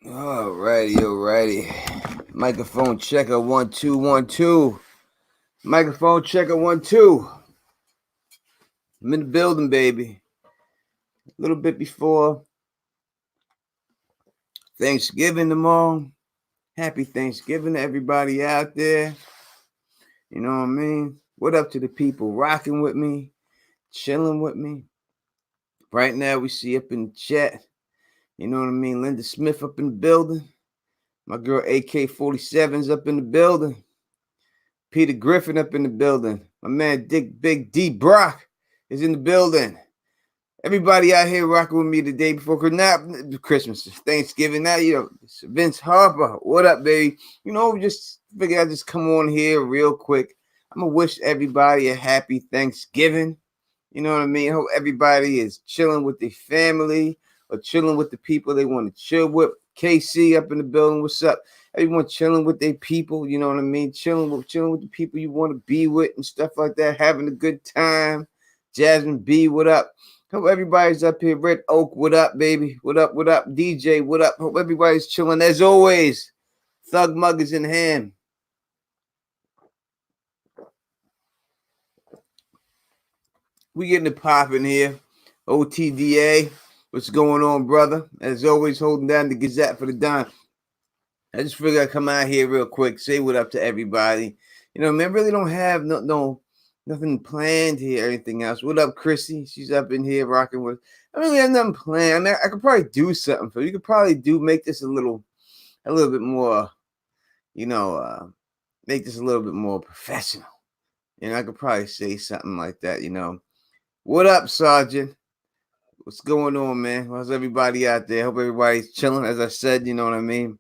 Alrighty. Microphone checker 1 2 1 2. Microphone checker 1 2. I'm in the building, baby. A little bit before Thanksgiving tomorrow. Happy Thanksgiving to everybody out there. You know what I mean? What up to the people rocking with me, chilling with me? Right now, we see up in the chat. You know what I mean? Linda Smith up in the building. My girl AK-47's up in the building. Peter Griffin up in the building. My man Big D Brock is in the building. Everybody out here rocking with me the day before Christmas, Thanksgiving. Now, Vince Harper. What up, baby? Just figure I'd just come on here real quick. I'm going to wish everybody a happy Thanksgiving. You know what I mean? I hope everybody is chilling with their family or chilling with the people they want to chill with. KC up in the building. What's up? Everyone chilling with their people. You know what I mean? Chilling with the people you want to be with and stuff like that. Having a good time. Jasmine B, what up? Hope everybody's up here. Red Oak, what up, baby? What up? What up? DJ, what up? Hope everybody's chilling. As always, Thug Mug is in hand. We getting it popping here. OTDA, what's going on, brother? As always, holding down the Gazette for the Don. I just figured I'd come out here real quick, say what up to everybody. Man, I really don't have nothing planned here or anything else. What up, Chrissy? She's up in here rocking with. I don't really have nothing planned. I mean, I could probably do something for you. You could probably make this a little bit more, make this a little bit more professional. I could probably say something like that, What up, Sergeant? What's going on, man? How's everybody out there? Hope everybody's chilling. As I said, you know what I mean?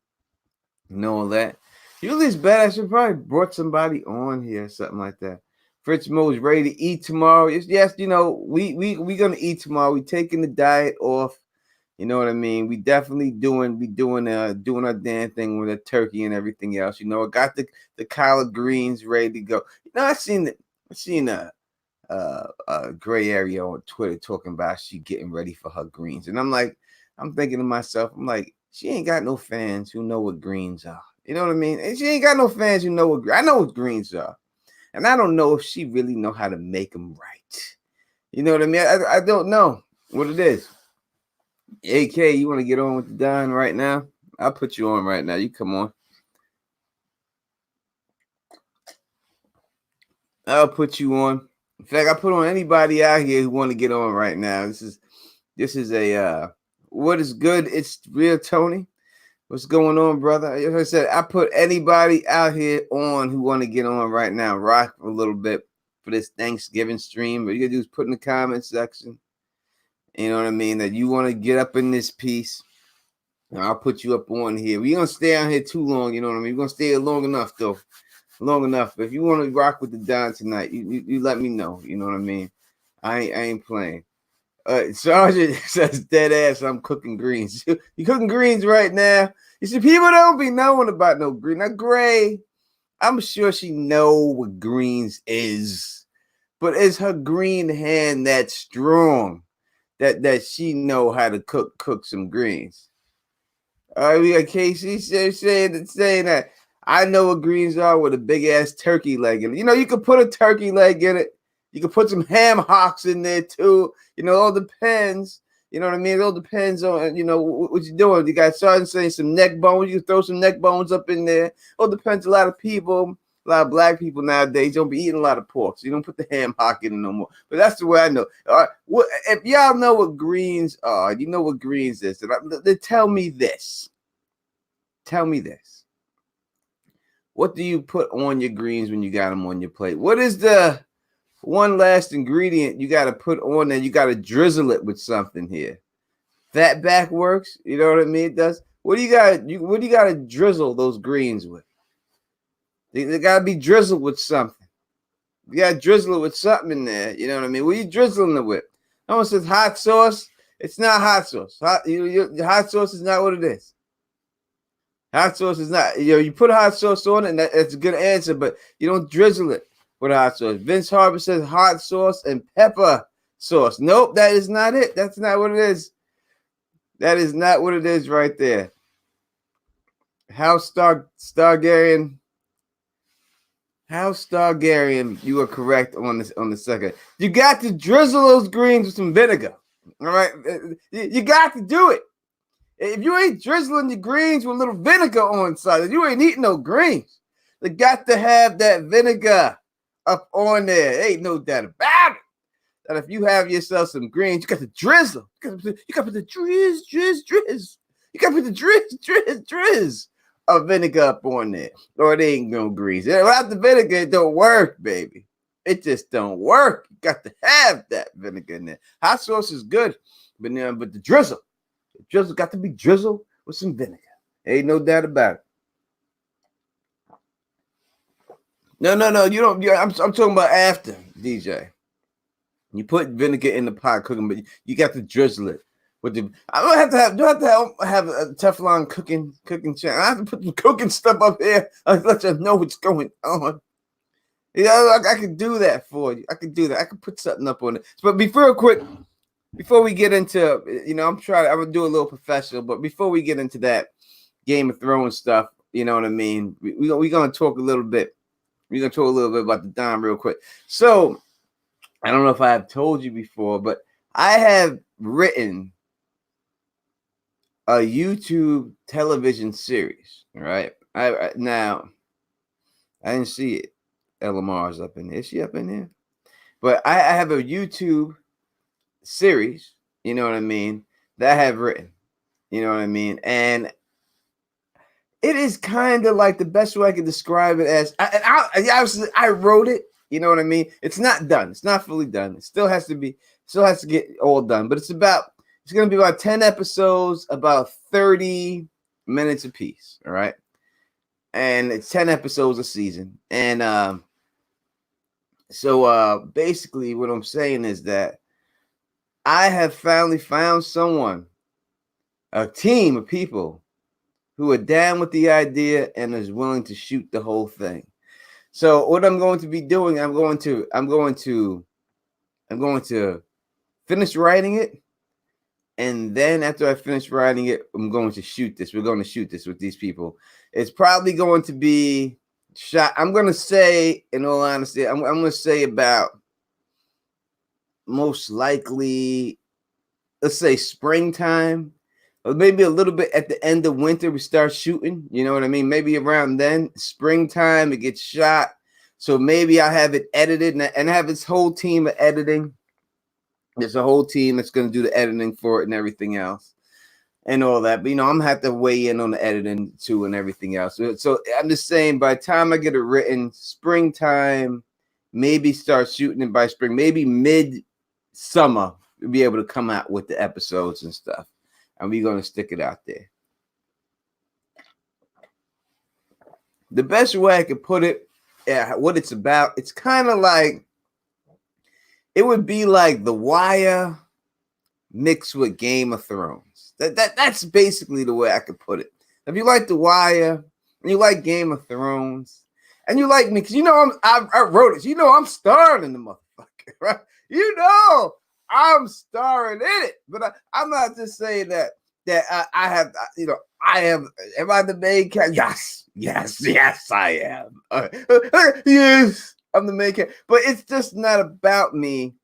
All that. Usually it's bad. I should probably brought somebody on here, something like that. Fritz Mo's ready to eat tomorrow. Yes, we gonna eat tomorrow. We taking the diet off. You know what I mean? We definitely doing our damn thing with the turkey and everything else. I got the collard greens ready to go. I seen a gray area on Twitter talking about she getting ready for her greens, and I'm thinking to myself, she ain't got no fans who know what greens are. You know what I mean? And she ain't got no fans who know what I know what greens are. And I don't know if she really know how to make them right. You know what I mean? I don't know what it is. AK, you want to get on with the Don right now? I'll put you on right now. You come on. I'll put you on. In fact, I put on anybody out here who want to get on right now. This is a what is good? It's real Tony. What's going on, brother? As I said, I put anybody out here on who want to get on right now. Rock for a little bit for this Thanksgiving stream. What you gotta do is put in the comment section. You know what I mean? That you want to get up in this piece. And I'll put you up on here. We're gonna stay on here too long, you know what I mean? We're gonna stay here long enough though. Long enough. If you want to rock with the Don tonight, you let me know. You know what I mean? I ain't playing. Sergeant says dead ass. I'm cooking greens. You cooking greens right now? You see, people don't be knowing about no green. Now, Gray, I'm sure she know what greens is, but is her green hand that strong that she know how to cook some greens? We got Casey saying that. I know what greens are with a big ass turkey leg in it. You could put a turkey leg in it. You could put some ham hocks in there too. It all depends. You know what I mean? It all depends on, what you're doing. You got Sergeant saying some neck bones. You can throw some neck bones up in there. It all depends. A lot of people, a lot of black people nowadays don't be eating a lot of pork. So you don't put the ham hock in it no more. But that's the way I know. All right. If y'all know what greens are, you know what greens is. Then tell me this. Tell me this. What do you put on your greens when you got them on your plate? What is the one last ingredient you got to put on there? You got to drizzle it with something here. Fat back works. You know what I mean? It does. What do you got? What do you got to drizzle those greens with? They got to be drizzled with something. You got to drizzle it with something in there. You know what I mean? What are you drizzling it with? Someone says hot sauce. It's not hot sauce. Hot sauce is not what it is. Hot sauce is not. You put hot sauce on it, and that's a good answer, but you don't drizzle it with hot sauce. Vince Harper says hot sauce and pepper sauce. Nope, that is not it. That's not what it is. That is not what it is right there. Stargarian. House Stargarian, you are correct on this on the second. You got to drizzle those greens with some vinegar. All right, you got to do it. If you ain't drizzling your greens with a little vinegar on side, you ain't eating no greens. They got to have that vinegar up on there. Ain't no doubt about it. That if you have yourself some greens, you got to drizzle. You got to put the drizz. You got to put the drizz of vinegar up on there, or it ain't no greens. Without the vinegar, it don't work, baby. It just don't work. You got to have that vinegar in there. Hot sauce is good, but the drizzle got to be drizzled with some vinegar. Ain't no doubt about it. No. You don't. I'm talking about after, DJ. You put vinegar in the pot cooking, but you got to drizzle it. I don't have to have. Do I have a Teflon cooking channel? I have to put some cooking stuff up here. I'll let you know what's going on. Yeah, I can do that for you. I can do that. I can put something up on it. But before we get into, I'm gonna do a little professional. But before we get into that Game of Thrones stuff, you know what I mean. We're gonna talk a little bit. We're gonna talk a little bit about the Don real quick. So I don't know if I have told you before, but I have written a YouTube television series. Right? I didn't see it. LMR's up in there. Is she up in there? But I have a YouTube series, you know what I mean, that I have written, you know what I mean, and it is kind of like the best way I can describe it as. I wrote it, you know what I mean. It's not done. It's not fully done. It still has to get all done. But it's going to be about 10 episodes, about 30 minutes apiece. All right, and it's 10 episodes a season, and so basically, what I'm saying is that I have finally found a team of people who are down with the idea and is willing to shoot the whole thing. So what I'm going to be doing, I'm going to finish writing it, and then after I finish writing it, I'm going to shoot this. We're going to shoot this with these people. It's probably going to be shot. I'm going to say, in all honesty, I'm going to say about most likely, let's say springtime, or maybe a little bit at the end of winter, we start shooting. You know what I mean? Maybe around then, springtime, it gets shot. So maybe I have it edited and have this whole team of editing. There's a whole team that's going to do the editing for it and everything else and all that. But, I'm going to have to weigh in on the editing too and everything else. So I'm just saying, by the time I get it written, springtime, maybe start shooting it by spring, maybe mid-summer, we'll be able to come out with the episodes and stuff. And we're going to stick it out there. The best way I could put it, what it's about, it's kind of like, it would be like The Wire mixed with Game of Thrones. That's basically the way I could put it. If you like The Wire, and you like Game of Thrones, and you like me, because I wrote it. I'm starring in the motherfucker, right? I'm starring in it, but I'm not just saying that I have, am I the main character? Yes, I am. Yes, I'm the main character, but it's just not about me.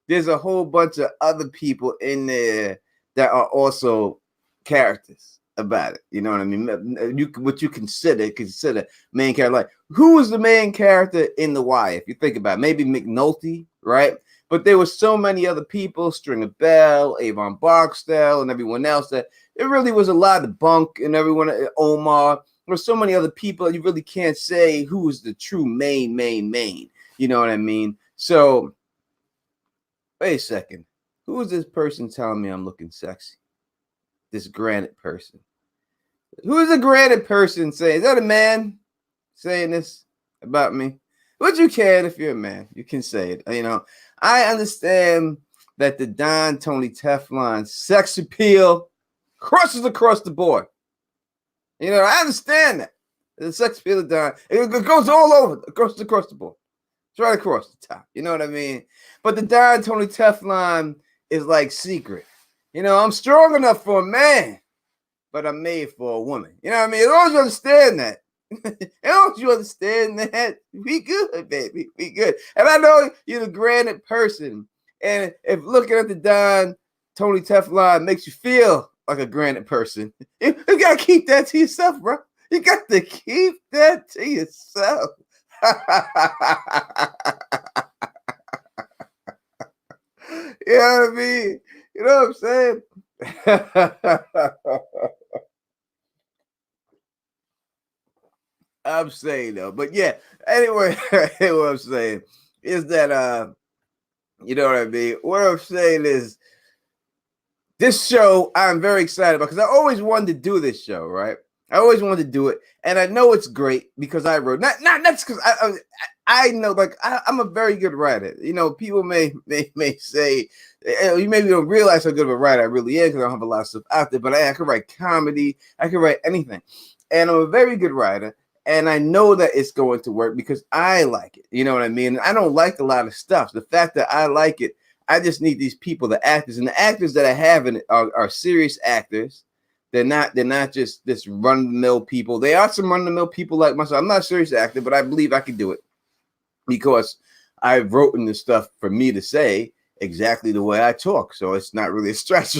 There's a whole bunch of other people in there that are also characters about it. You know what I mean? What you consider main character. Like, who was the main character in The Wire? If you think about it, maybe McNulty, right? But there were so many other people, Stringer Bell, Avon Barksdale, and everyone else, that it really was a lot of bunk and everyone, Omar. There were so many other people, you really can't say who was the true main. You know what I mean? So, wait a second. Who is this person telling me I'm looking sexy? This granite person. Who is a granite person saying? Is that a man saying this about me? But you can, if you're a man, you can say it. I understand that the Don Tony Teflon sex appeal crosses across the board. I understand that. The sex appeal of Don, it goes all over, across the board. It's right across the top. You know what I mean? But the Don Tony Teflon is like secret. I'm strong enough for a man, but I'm made for a woman. You know what I mean? As long as you understand that. As long as you understand that, we good, baby. We good. And I know you're the granted person. And if looking at the Don Tony Teflon makes you feel like a granted person, you gotta keep that to yourself, bro. You got to keep that to yourself. You know what I mean? You know what I'm saying? I'm saying though, but yeah. Anyway, what I'm saying is that you know what I mean. What I'm saying is this show I'm very excited about because I always wanted to do this show, right? I always wanted to do it, and I know it's great because I wrote. Not that's because I know like I'm a very good writer. You know, people may say you maybe don't realize how good of a writer I really am because I don't have a lot of stuff out there. But I can write comedy, I can write anything, and I'm a very good writer. And I know that it's going to work because I like it. You know what I mean? I don't like a lot of stuff. The fact that I like it, I just need these people, the actors, and the actors that I have in it are serious actors. They're not just this run of the mill people. They are some run of the mill people like myself. I'm not a serious actor, but I believe I can do it because I've written this stuff for me to say exactly the way I talk. So it's not really a stretch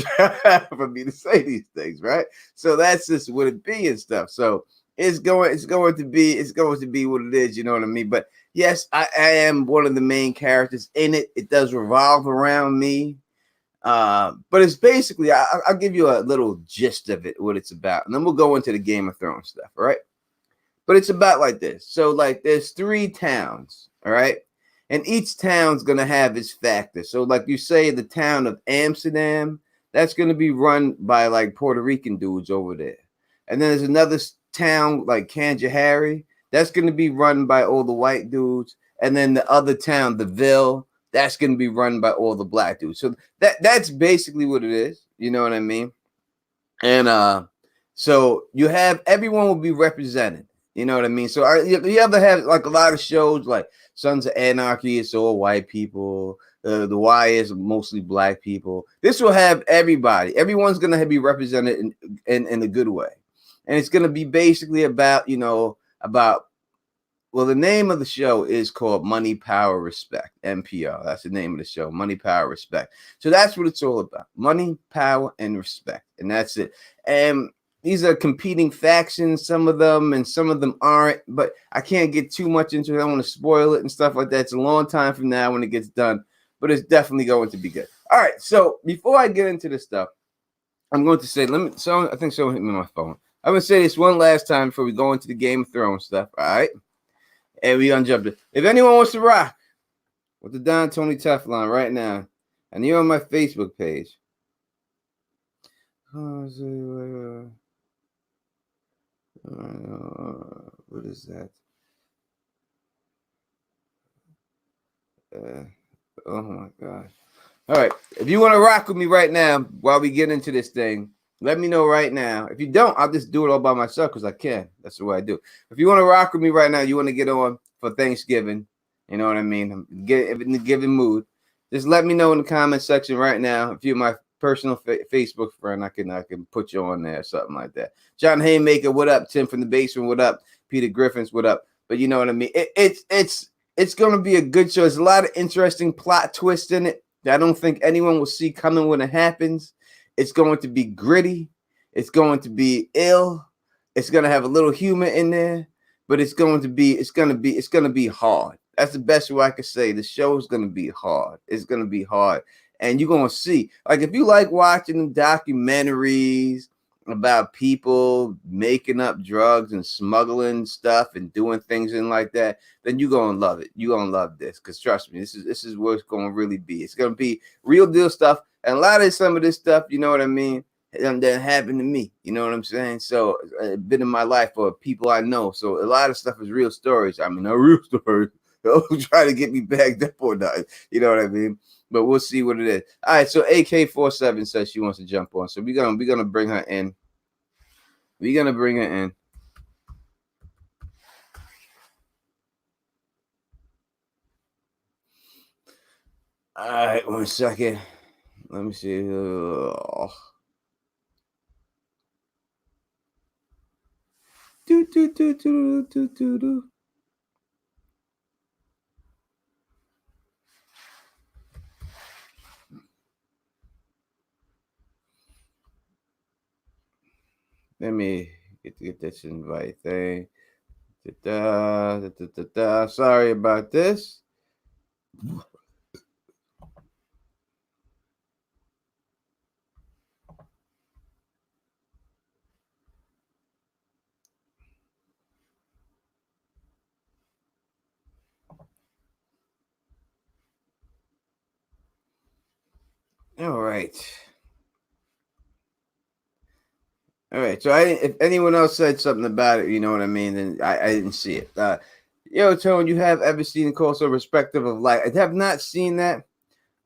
for me to say these things, right? So that's just what it be and stuff. So it's going to be what it is, you know what I mean? But yes, I am one of the main characters in it. It does revolve around me. But it's basically I'll give you a little gist of it, what it's about, and then we'll go into the Game of Thrones stuff, all right? But it's about like this. So like there's 3 towns, all right? And each town's gonna have its factor. So like you say, the town of Amsterdam, that's gonna be run by like Puerto Rican dudes over there. And then there's another town like Kanjahari, that's gonna be run by all the white dudes. And then the other town, the Ville, that's gonna be run by all the black dudes. So that's basically what it is. You know what I mean? And so you have everyone will be represented. You know what I mean? So you ever have like a lot of shows like Sons of Anarchy? It's all white people. The Y is mostly black people. This will have everybody. Everyone's gonna be represented in a good way, and it's gonna be basically about about. Well, the name of the show is called Money, Power, Respect, MPR. That's the name of the show, Money, Power, Respect. So that's what it's all about. Money, power, and respect. And that's it. And these are competing factions, some of them, and some of them aren't. But I can't get too much into it. I don't want to spoil it and stuff like that. It's a long time from now when it gets done. But it's definitely going to be good. All right. So before I get into this stuff, I'm going to say, I think someone hit me on my phone. I'm going to say this one last time before we go into the Game of Thrones stuff. All right. And we unjumped it. If anyone wants to rock with the Don Tony Teflon right now, and you're on my Facebook page, what is that? Oh my gosh. All right. If you want to rock with me right now while we get into this thing, let me know right now. If you don't, I'll just do it all by myself because I can. That's the way I do. If you want to rock with me right now, you want to get on for Thanksgiving, you know what I mean? Get in the giving mood. Just let me know in the comment section right now. If you're my personal Facebook friend, I can put you on there or something like that. John Haymaker, what up? Tim from the basement, what up? Peter Griffins, what up? But you know what I mean? It's gonna be a good show. There's a lot of interesting plot twists in it that I don't think anyone will see coming when it happens. It's going to be gritty. It's going to be ill. It's going to have a little humor in there, but it's going to be hard. That's the best way I could say. The show is going to be hard. It's going to be hard. And you're going to see, like, if you like watching documentaries about people making up drugs and smuggling stuff and doing things in like that, then you're gonna love it. You're gonna love this, because trust me, this is what it's gonna really be. It's gonna be real deal stuff, and a lot of some of this stuff, you know what I mean, that happened to me. You know what I'm saying? So it's been in my life for people I know. So a lot of stuff is real stories. I mean, not real stories. Don't try to get me bagged up or not. You know what I mean? But we'll see what it is. All right. So AK47 says she wants to jump on. So we're gonna bring her in. We're gonna bring her in. All right, 1 second. Let me see. Do, do, do, do, do, do, do. Let me get this invite thing. Da, da, da, da, da. Sorry about this. All right. All right. So if anyone else said something about it, you know what I mean, then I didn't see it. Yo, Tone, you have ever seen Coastal Perspective of Light? I have not seen that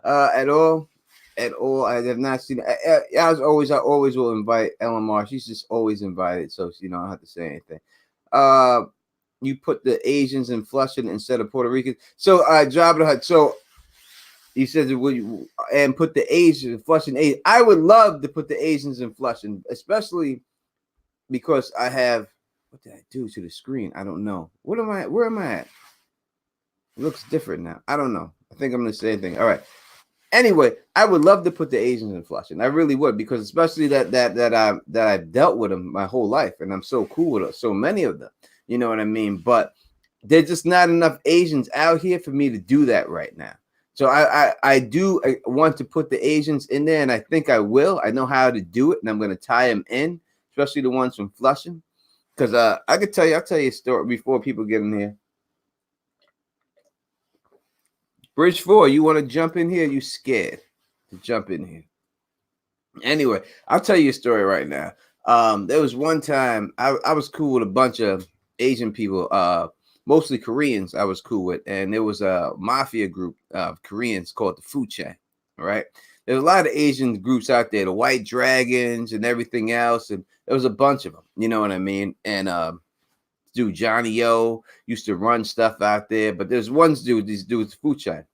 at all. At all. I have not seen it. I always will invite LMR. She's just always invited, so I don't have to say anything. You put the Asians in Flushing instead of Puerto Rican. So Jabba the Hutt. So he says and put the Asians Flushing. I would love to put the Asians in Flushing, especially because I have. What did I do to the screen? I don't know. Where am I at? It looks different now. I don't know. I think I'm gonna say anything. All right. Anyway, I would love to put the Asians in Flushing. I really would, because especially that I've dealt with them my whole life, and I'm so cool with so many of them. You know what I mean? But there's just not enough Asians out here for me to do that right now. So I do want to put the Asians in there, and I think I will. I know how to do it, and I'm going to tie them in, especially the ones from Flushing, because I could tell you. I'll tell you a story before people get in here. Bridge 4, you want to jump in here? You scared to jump in here? Anyway, I'll tell you a story right now. There was one time I was cool with a bunch of Asian people, mostly Koreans. I was cool with, and there was a mafia group of Koreans called the Fu Chan. Right? There's a lot of Asian groups out there, the White Dragons and everything else, and there was a bunch of them. You know what I mean? And dude Johnny O used to run stuff out there, but there's these dudes Fu Chan.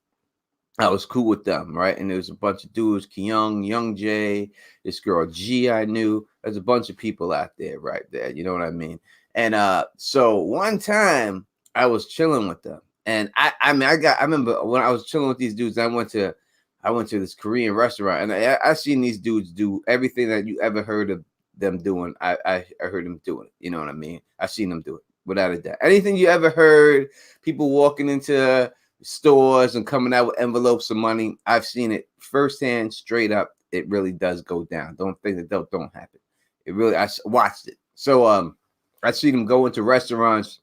I was cool with them, right? And there was a bunch of dudes, Kyung, Young Jay, this girl G I knew. There's a bunch of people out there right there. You know what I mean? And so one time I was chilling with them. And I remember when I was chilling with these dudes, I went to this Korean restaurant, and I seen these dudes do everything that you ever heard of them doing. I heard them doing it. You know what I mean? I seen them do it without a doubt. Anything you ever heard, people walking into stores and coming out with envelopes of money, I've seen it firsthand, straight up. It really does go down. Don't think that don't happen. It really, I watched it. So I see them go into restaurants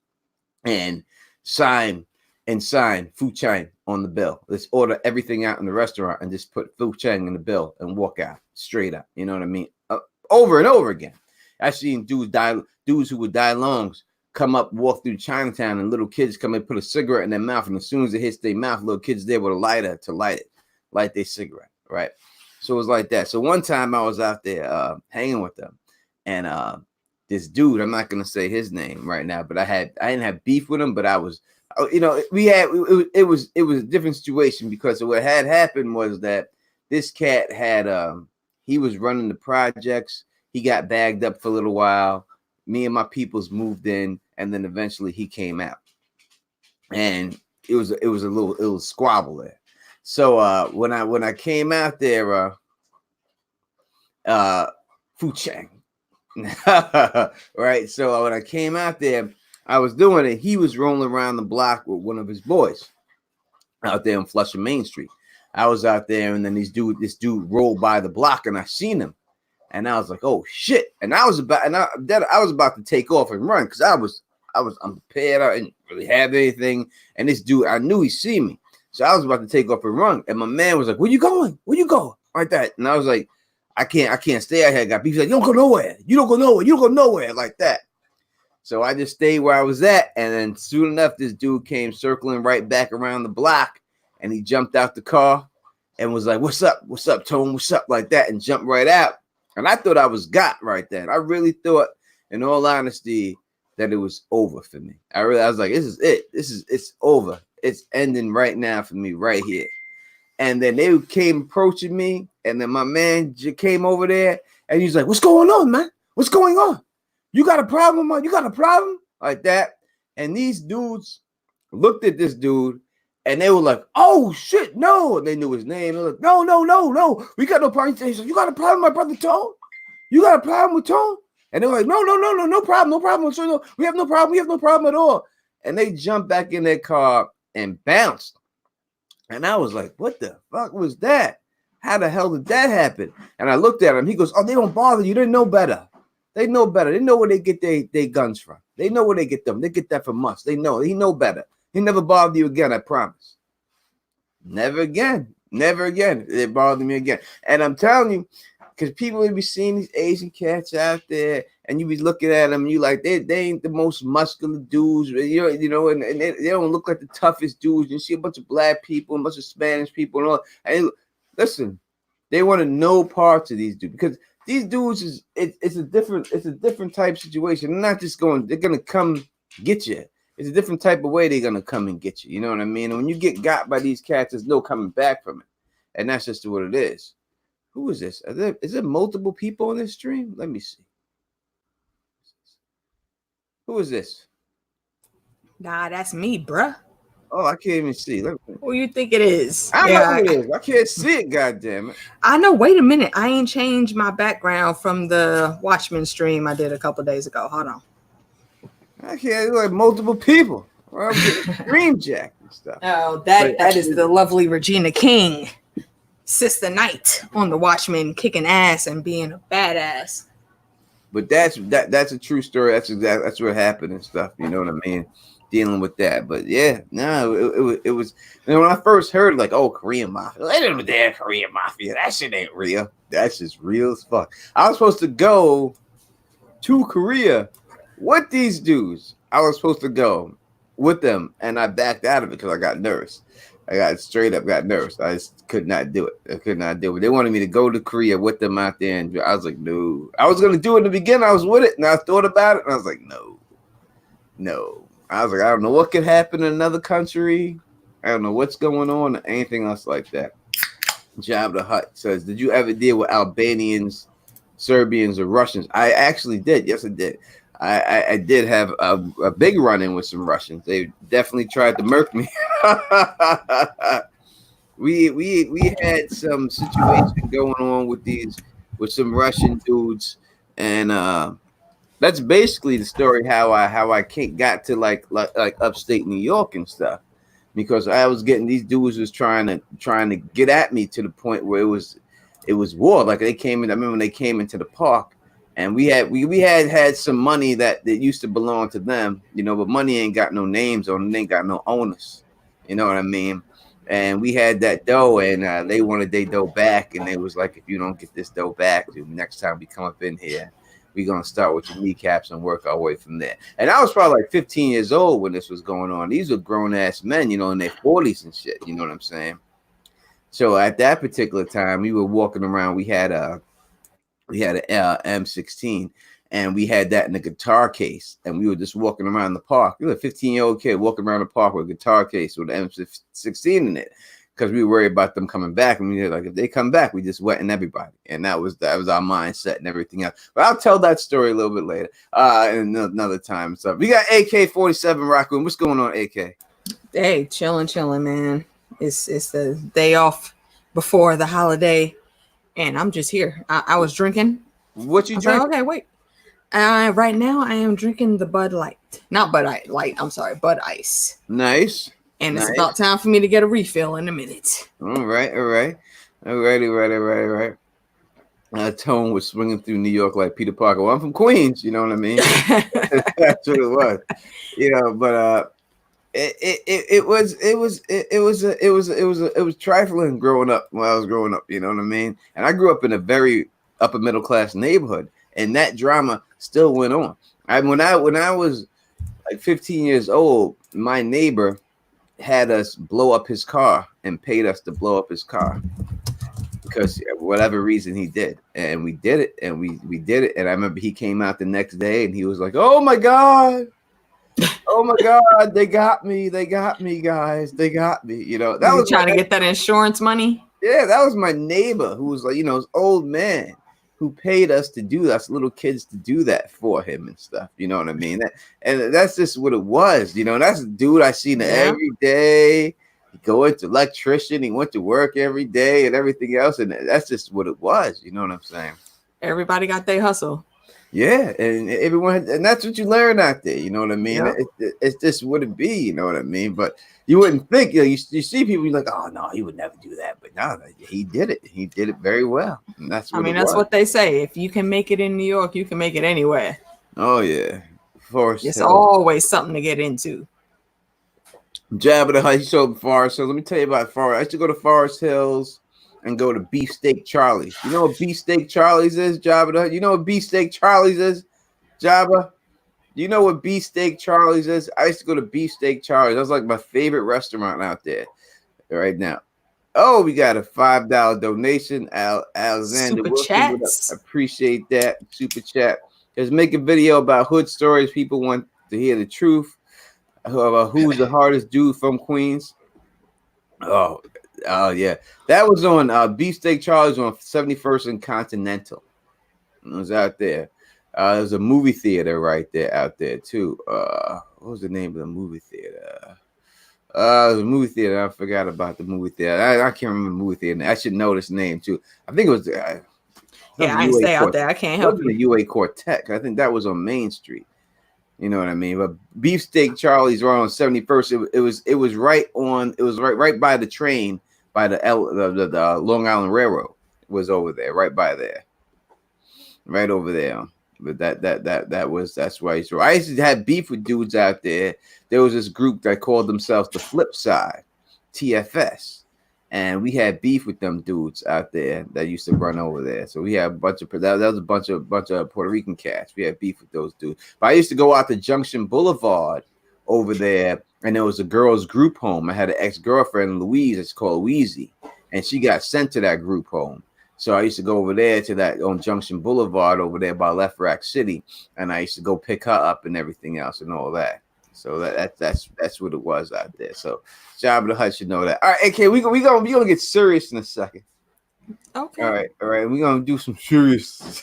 and sign Fu Chang on the bill. Let's order everything out in the restaurant and just put Fu Chang in the bill and walk out straight up. You know what I mean? Over and over again. I've seen dudes who would die longs come up, walk through Chinatown, and little kids come and put a cigarette in their mouth, and as soon as it hits their mouth, little kids there with a lighter to light their cigarette, right? So it was like that. So one time I was out there hanging with them, and this dude, I'm not gonna say his name right now, but I didn't have beef with him, but I was, it was a different situation, because what had happened was that this cat had he was running the projects. He got bagged up for a little while. Me and my peoples moved in, and then eventually he came out, and it was a little squabble there. So when I came out there, Fu Chang, right? So when I came out there, I was doing it. He was rolling around the block with one of his boys out there on Flushing Main Street. I was out there, and then this dude rolled by the block, and I seen him. And I was like, "Oh shit!" And I was about to take off and run, because I was unprepared. I didn't really have anything. And this dude, I knew he see me, so I was about to take off and run. And my man was like, "Where you going? Where you going?" Like that. And I was like, "I can't stay out here." Got beef. He's like, "You don't go nowhere. You don't go nowhere. You don't go nowhere." Like that. So I just stayed where I was at. And then soon enough, this dude came circling right back around the block, and he jumped out the car and was like, "What's up? What's up, Tone? What's up?" Like that, and jumped right out. And I thought I was got right then. I really thought, in all honesty, that it was over for me. I was like, "This is it. It's over. It's ending right now for me, right here." And then they came approaching me, and then my man came over there, and he's like, "What's going on, man? What's going on?" You got a problem, man? You got a problem? Like that. And these dudes looked at this dude and they were like, oh shit, no. And they knew his name. They were like, no. We got no problem. He said, you got a problem, my brother Tone? You got a problem with Tone? And they were like, no problem. So, no, we have no problem at all. And they jumped back in their car and bounced. And I was like, what the fuck was that? How the hell did that happen? And I looked at him. He goes, oh, they don't bother you. They know better. They know better. They know where they get their guns from. They know where they get them. They get that from us. They know. He know better. He never bothered you again, I promise. Never again. It bothered me again. And I'm telling you, because people will be seeing these Asian cats out there, and you be looking at them, and you like, they ain't the most muscular dudes, and they don't look like the toughest dudes. You see a bunch of black people, a bunch of Spanish people, and all. And listen, they want to know parts of these dudes because these dudes it's a different type situation. They're not just they're gonna come get you. It's a different type of way they're gonna come and get you. You know what I mean? And when you get got by these cats, there's no coming back from it, and that's just what it is. Who is this? Is there multiple people on this stream? Let me see. Who is this? Nah, that's me, bruh. Oh, I can't even see. Who you think it is? I know who it is. I can't see it, goddammit. I know. Wait a minute. I ain't changed my background from the Watchmen stream I did a couple days ago. Hold on. I can't, like multiple people. Well, I'm getting Dream Jack and stuff. Oh, that is the lovely Regina King, Sister Knight on the Watchmen, kicking ass and being a badass. But that's a true story. That's what happened and stuff. You know what I mean? Dealing with that. But yeah, no, it was. You know, when I first heard like, oh, Korean mafia, they don't dare Korean mafia. That shit ain't real. That's just real as fuck. I was supposed to go to Korea with these dudes. I was supposed to go with them, and I backed out of it because I got nervous. I got straight up got nervous. I just could not do it. They wanted me to go to Korea with them out there, and I was like, no. I was gonna do it in the beginning. I was with it, and I thought about it, and I was like, no. I was like, I don't know what could happen in another country. I don't know what's going on, or anything else like that. Jabba the Hutt says, did you ever deal with Albanians, Serbians, or Russians? I actually did. Yes, I did. I did have a big run-in with some Russians. They definitely tried to murk me. we had some situation going on with some Russian dudes, and that's basically the story how I got to like upstate New York and stuff, because I was getting these dudes was trying to get at me to the point where it was war. Like they came in. I remember when they came into the park. And we had some money that used to belong to them, but money ain't got no names on it, ain't got no owners. You know what I mean? And we had that dough, and they wanted their dough back, and they was like, if you don't get this dough back, next time we come up in here, we're gonna start with your kneecaps and work our way from there. And I was probably like 15 years old when this was going on. These were grown ass men, in their 40s and shit. You know what I'm saying? So at that particular time, we were walking around. We had an M16, and we had that in the guitar case, and we were just walking around the park. We were a 15-year-old kid walking around the park with a guitar case with an M16 in it, because we were worried about them coming back. And we were like, if they come back, we just wetting everybody, and that was our mindset and everything else. But I'll tell that story a little bit later, another time. So we got AK-47 Raccoon. What's going on, AK? Hey, chilling, man. It's the day off before the holiday. And I'm just here. I was drinking. What you drinking? Okay, wait. Right now I am drinking the Bud Light. Not Bud Light. I'm sorry, Bud Ice. Nice. And it's about time for me to get a refill in a minute. All right. Tone was swinging through New York like Peter Parker. Well, I'm from Queens. You know what I mean? That's what it was. But it was trifling growing up when I was growing up, you know what I mean? And I grew up in a very upper middle class neighborhood, and that drama still went on. When I was like 15 years old, my neighbor had us blow up his car and paid us to blow up his car because whatever reason he did, and we did it, and we did it. And I remember he came out the next day and he was like, "Oh my God, they got me, guys, they got me." That was trying to get that insurance money. Yeah, that was my neighbor who was like, this old man who paid us to do us little kids to do that for him and stuff. You know what I mean? And that's just what it was. You know, that's a dude I seen every day. He go into electrician. He went to work every day and everything else. And that's just what it was. You know what I'm saying? Everybody got their hustle. Yeah, and everyone, and that's what you learn out there. You know what I mean? Yep. It's just what it be. You know what I mean? But you wouldn't think. You know, you see people, you're like, oh no, he would never do that. But no, he did it. He did it very well. And that's what it that's was. what they say. If you can make it in New York, you can make it anywhere. Oh yeah, Forest It's Hill. always something to get into. Jabba the Hutt. He showed Forest Hills. Let me tell you about Forest. I used to go to Forest Hills and go to Beefsteak Charlie's. You know what Beefsteak Charlie's is, Jabba the Hutt? You know what Beefsteak Charlie's is, Jabba? Do you know what Beefsteak Charlie's is? I used to go to Beefsteak Charlie's. That was like my favorite restaurant out there right now. Oh, we got a $5 donation. Alexander Super Wilson, chats. appreciate that. Super chat. Just make a video about hood stories. People want to hear the truth. About who's the hardest dude from Queens. Oh yeah. That was on Beefsteak Charlie's on 71st and Continental. It was out there. There's a movie theater right there out there too. What was the name of the movie theater? The movie theater. I forgot about the movie theater. I can't remember the movie theater. I should know this name too. I think it was. Yeah, I ain't stay out there. I can't help you. The UA Quartet. I think that was on Main Street. You know what I mean? But Beefsteak Charlie's right on 71st. It was right on. It was right by the train by the Long Island Railroad. It was over there, right by there, right over there. But that's why he's. I used to have beef with dudes out there. There was this group that called themselves the Flip Side, TFS, and we had beef with them dudes out there that used to run over there. So we had a bunch of that was a bunch of Puerto Rican cats. We had beef with those dudes. But I used to go out to Junction Boulevard over there, and there was a girls' group home. I had an ex-girlfriend, Louise. It's called Wheezy, and she got sent to that group home. So I used to go over there to that on Junction Boulevard over there by Left Rack City, and I used to go pick her up and everything else and all that. So that's what it was out there. So Jabba the Hutt should know that. All right, okay, we gonna get serious in a second. Okay. All right. We're gonna do some serious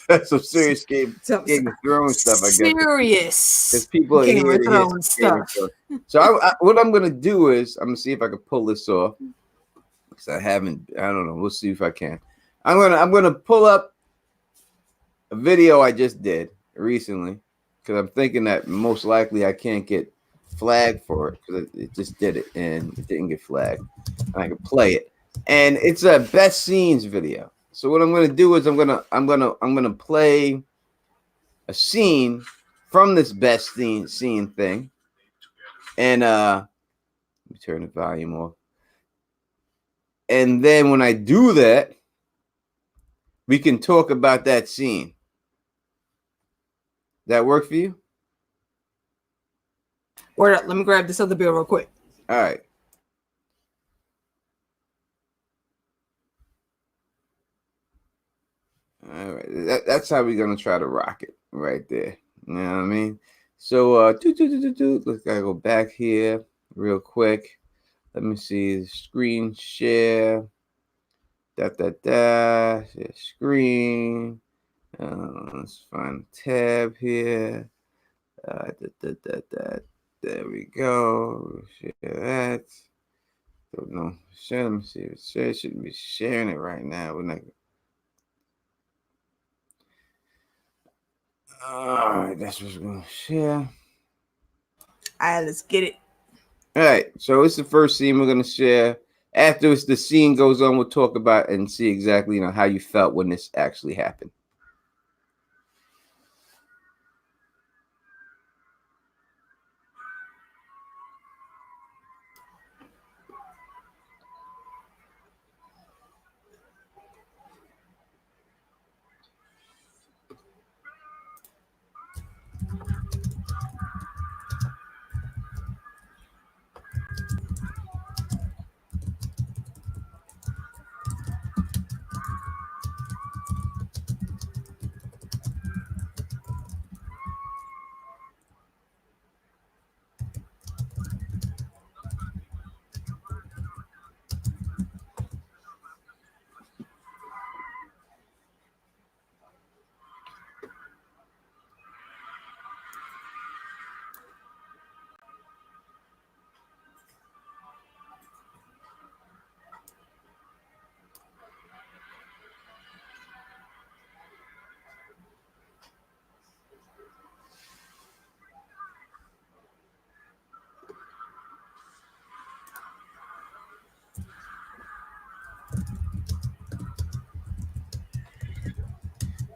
Game of Thrones stuff. I guess serious because people are Game here of Thrones stuff. So what I'm gonna do is I'm gonna see if I can pull this off. Because I don't know. We'll see if I can. I'm gonna pull up a video I just did recently because I'm thinking that most likely I can't get flagged for it because it just did it and it didn't get flagged. And I can play it, and it's a best scenes video. So what I'm gonna do is I'm gonna play a scene from this best scene thing, and let me turn the volume off. And then when I do that, we can talk about that scene. That work for you? Word up. Let me grab this other bill real quick. All right. All right. That's how we're going to try to rock it right there. You know what I mean? So, let's gotta go back here real quick. Let me see the screen share. Share screen. Let's find a tab here. There we go. Share that. Don't know. Share. Let me see. Share shouldn't be sharing it right now. We're not. All right, that's what's going to share. All right, let's get it. All right, so it's the first scene we're going to share. After the scene goes on, we'll talk about and see exactly how you felt when this actually happened.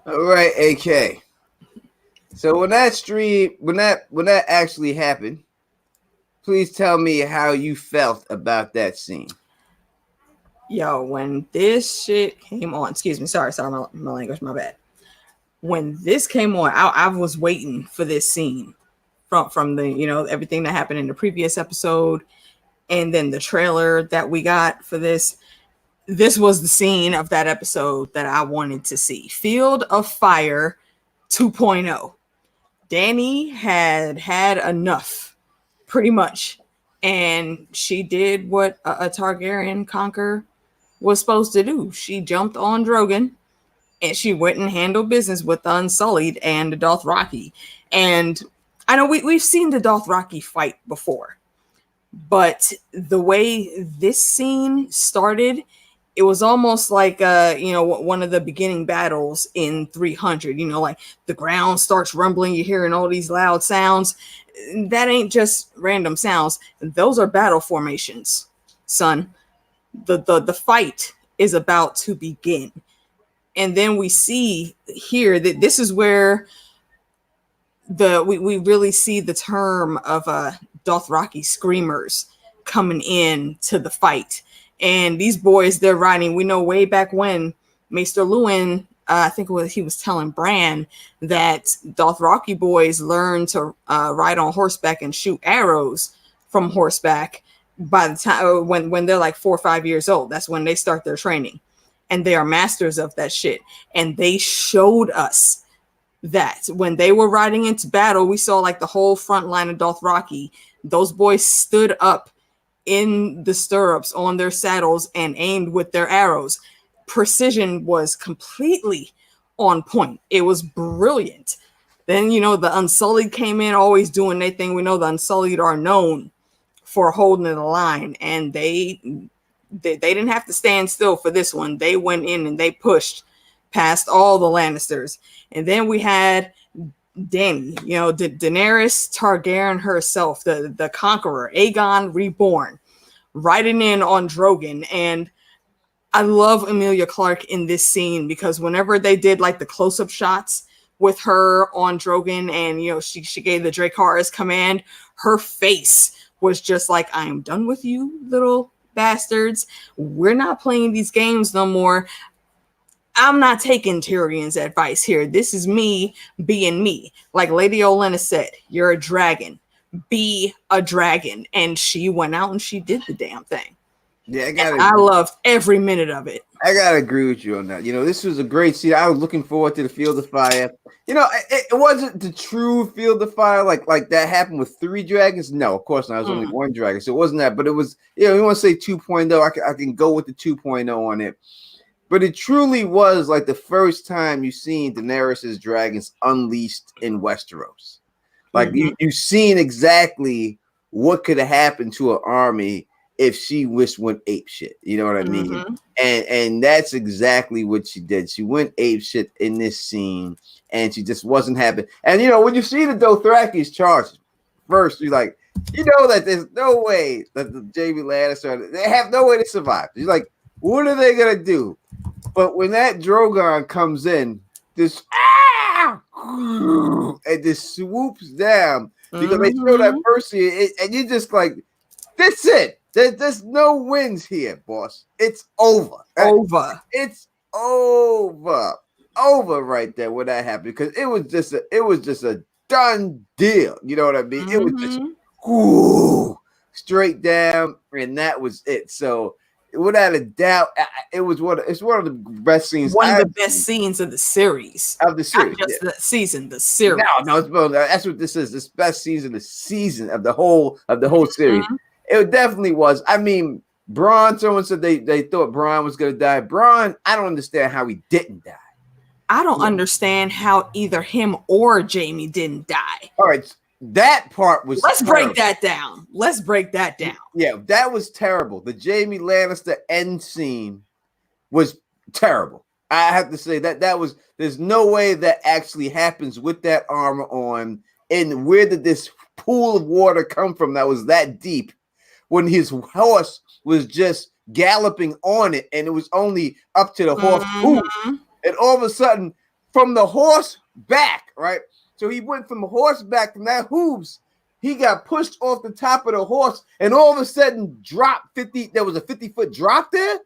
All right, AK. So when that actually happened, please tell me how you felt about that scene. Yo, when this shit came on, excuse me, sorry, my language, my bad. When this came on, I was waiting for this scene from the everything that happened in the previous episode, and then the trailer that we got for this. This was the scene of that episode that I wanted to see. Field of Fire 2.0. Dany had enough, pretty much, and she did what a Targaryen conqueror was supposed to do. She jumped on Drogon and she went and handled business with the Unsullied and the Dothraki. And I know we've seen the Dothraki fight before, but the way this scene started, it was almost like one of the beginning battles in 300. Like the ground starts rumbling, you're hearing all these loud sounds. That ain't just random sounds. Those are battle formations, son. The fight is about to begin. And then we see here that this is where we really see the term of Dothraki screamers coming in to the fight. And these boys, they're riding. We know way back when Maester Luwin, I think he was telling Bran that Dothraki boys learn to ride on horseback and shoot arrows from horseback by the time when they're like 4 or 5 years old. That's when they start their training, and they are masters of that shit. And they showed us that when they were riding into battle, we saw like the whole front line of Dothraki. Those boys stood up in the stirrups on their saddles and aimed with their arrows. Precision was completely on point. It was brilliant. Then, the Unsullied came in, always doing their thing. We know the Unsullied are known for holding the line, and they didn't have to stand still for this one. They went in and they pushed past all the Lannisters. And then we had Dany, Daenerys Targaryen herself, the conqueror, Aegon reborn, riding in on Drogon. And I love Emilia Clarke in this scene because whenever they did like the close-up shots with her on Drogon, and she gave the Dracarys command, her face was just like, I am done with you, little bastards. We're not playing these games no more. I'm not taking Tyrion's advice here. This is me being me. Like Lady Olenna said, you're a dragon. Be a dragon. And she went out and she did the damn thing. Yeah, I loved every minute of it. I gotta agree with you on that. This was a great scene. I was looking forward to the Field of Fire. It wasn't the true Field of Fire like that happened with 3 dragons. No, of course not. It was only 1 dragon, so it wasn't that. But it was, we want to say 2.0. I can go with the 2.0 on it. But it truly was like the first time you seen Daenerys' dragons unleashed in Westeros. Like you've seen exactly what could have happened to an army if she went ape shit. You know what I mean? And that's exactly what she did. She went ape shit in this scene, and she just wasn't happy. And when you see the Dothraki's charged, first you're like, that there's no way that the Jaime Lannister, they have no way to survive. You're like, what are they gonna do? But when that Drogon comes in, this and just swoops down because they show that mercy, and you're just like, that's it. There's no wins here, boss. It's over. It's over right there when that happened, because it was just a done deal. You know what I mean? It was just straight down, and that was it. So without a doubt, it's one of the best scenes. One of the best scenes of the series. Of the series. Not just the season, the series. No, that's what this is. This best season of the whole series. It definitely was. I mean, Bronn, someone said they thought Bronn was gonna die. Bronn, I don't understand how he didn't die. I don't understand how either him or Jaime didn't die. All right. That part was Let's break that down. Yeah, that was terrible. The Jaime Lannister end scene was terrible. I have to say that was, there's no way that actually happens with that armor on. And where did this pool of water come from that was that deep when his horse was just galloping on it and it was only up to the horse poop? And all of a sudden, from the horse back, right? So he went from the horse back from that hooves. He got pushed off the top of the horse and all of a sudden dropped 50. There was a 50-foot drop there.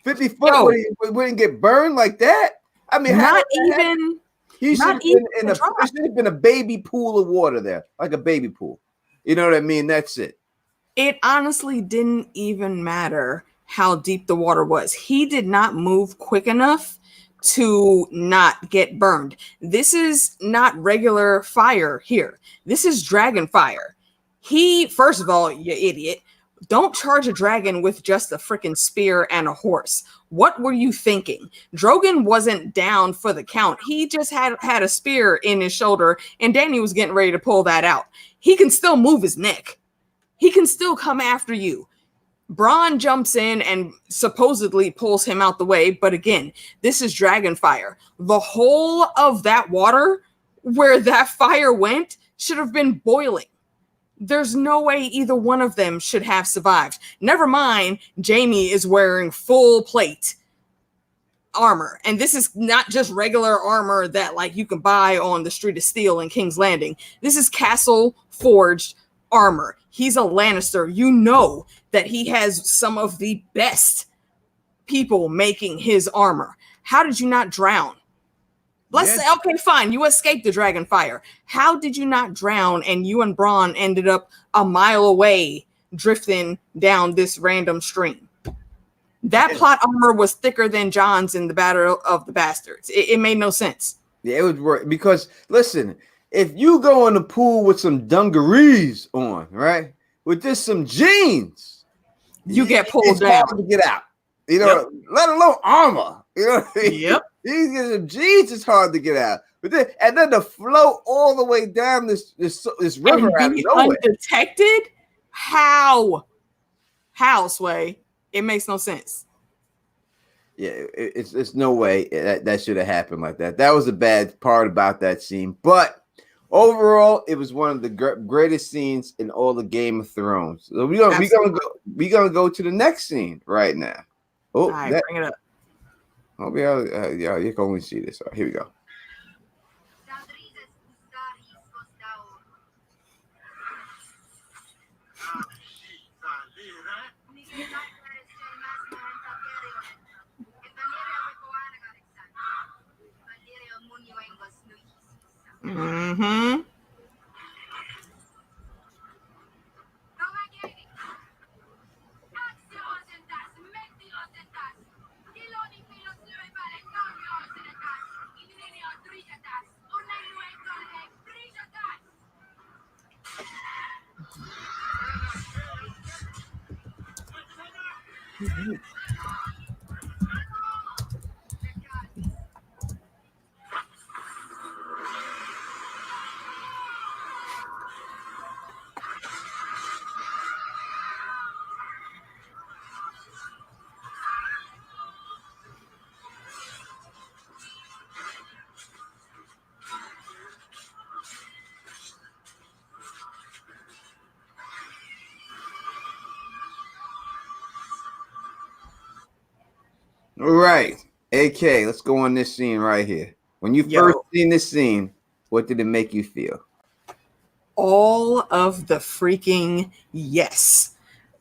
50 foot where he wouldn't get burned like that. I mean, not even. He should have been in a. It should have been a baby pool of water there, like a baby pool. You know what I mean? That's it. It honestly didn't even matter how deep the water was. He did not move quick enough to not get burned. This is not regular fire here. This is dragon fire. He, first of all, you idiot, don't charge a dragon with just a freaking spear and a horse. What were you thinking? Drogon wasn't down for the count. He just had a spear in his shoulder, and Dany was getting ready to pull that out. He can still move his neck. He can still come after you. Bronn jumps in and supposedly pulls him out the way. But again, this is dragon fire. The whole of that water where that fire went should have been boiling. There's no way either one of them should have survived. Never mind, Jaime is wearing full plate armor. And this is not just regular armor that like you can buy on the Street of Steel in King's Landing. This is castle forged armor. He's a Lannister. You know that he has some of the best people making his armor. How did you not drown? Let's say, okay, fine, you escaped the dragon fire. How did you not drown and you and Bronn ended up a mile away drifting down this random stream? That plot armor was thicker than Jon's in the Battle of the Bastards. It made no sense. Yeah, it was because, listen, if you go in the pool with some dungarees on, right, with just some jeans, you get pulled down. Hard to get out. You know, let alone armor. You know what I mean? Yep. These get some jeans, it's hard to get out. But then to float all the way down this river out of nowhere. Undetected? How, Sway? It makes no sense. Yeah, it's no way that should have happened like that. That was a bad part about that scene. But overall, it was one of the greatest scenes in all the Game of Thrones. So we're gonna go to the next scene right now. Oh, all right, bring it up. Oh, yeah, you can only see this. All right, here we go. Mm-hmm. All right. AK, let's go on this scene right here. When you first seen this scene, what did it make you feel? All of the freaking yes.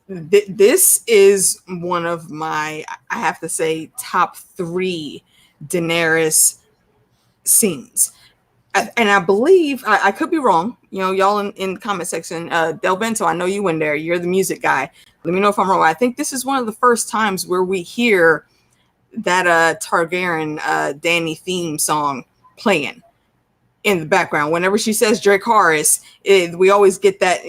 This is one of my, I have to say, top 3 Daenerys scenes. And I believe, I could be wrong, you know, y'all in the comment section, Del Bento, I know you in there, you're the music guy. Let me know if I'm wrong. I think this is one of the first times where we hear that Targaryen Dany theme song playing in the background. Whenever she says Dracarys, we always get that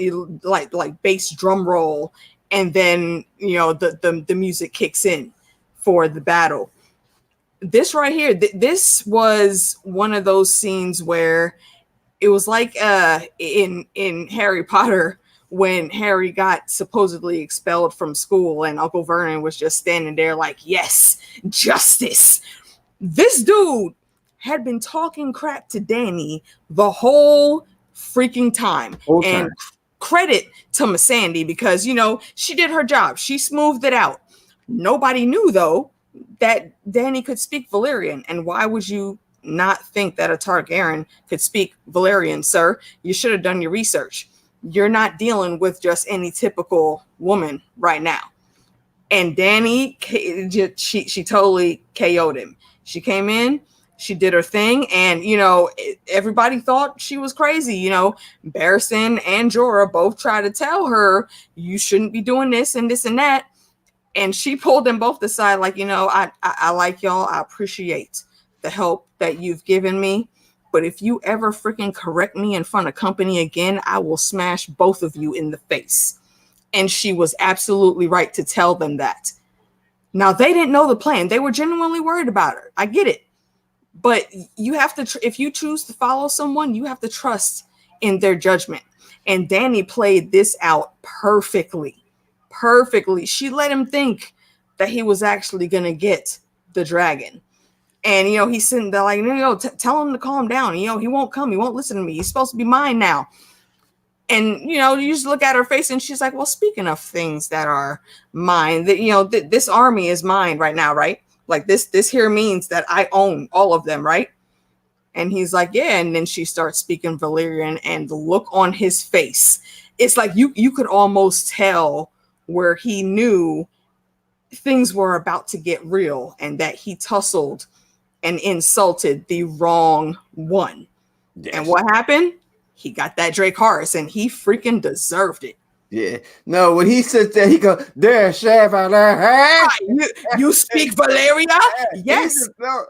like bass drum roll, and then you know the music kicks in for the battle. This right here, this was one of those scenes where it was like in Harry Potter when Harry got supposedly expelled from school and Uncle Vernon was just standing there like, yes, justice. This dude had been talking crap to Dany the whole freaking time. And credit to Missandei because, you know, she did her job. She smoothed it out. Nobody knew, though, that Dany could speak Valyrian. And why would you not think that a Targaryen could speak Valyrian, sir. You should have done your research. You're not dealing with just any typical woman right now. And Dany, she totally KO'd him. She came in, she did her thing, and everybody thought she was crazy. Barristan and Jorah both tried to tell her you shouldn't be doing this and this and that, and she pulled them both aside, like, I like y'all. I appreciate the help that you've given me, but if you ever freaking correct me in front of company again, I will smash both of you in the face. And she was absolutely right to tell them that. Now, they didn't know the plan. They were genuinely worried about her. I get it. But you have to, if you choose to follow someone, you have to trust in their judgment. And Dany played this out perfectly. Perfectly. She let him think that he was actually going to get the dragon. And, he's sitting there like, tell him to calm down. He won't come. He won't listen to me. He's supposed to be mine now. And, you just look at her face and she's like, well, speaking of things that are mine, that, this army is mine right now, right? Like this here means that I own all of them, right? And he's like, yeah. And then she starts speaking Valyrian, and the look on his face, it's like you could almost tell where he knew things were about to get real and that he tussled and insulted the wrong one. Yes. And what happened? He got that Dracarys, and he freaking deserved it. Yeah. No, when he sits there, he goes, there, chef, you speak Valyria? Yes.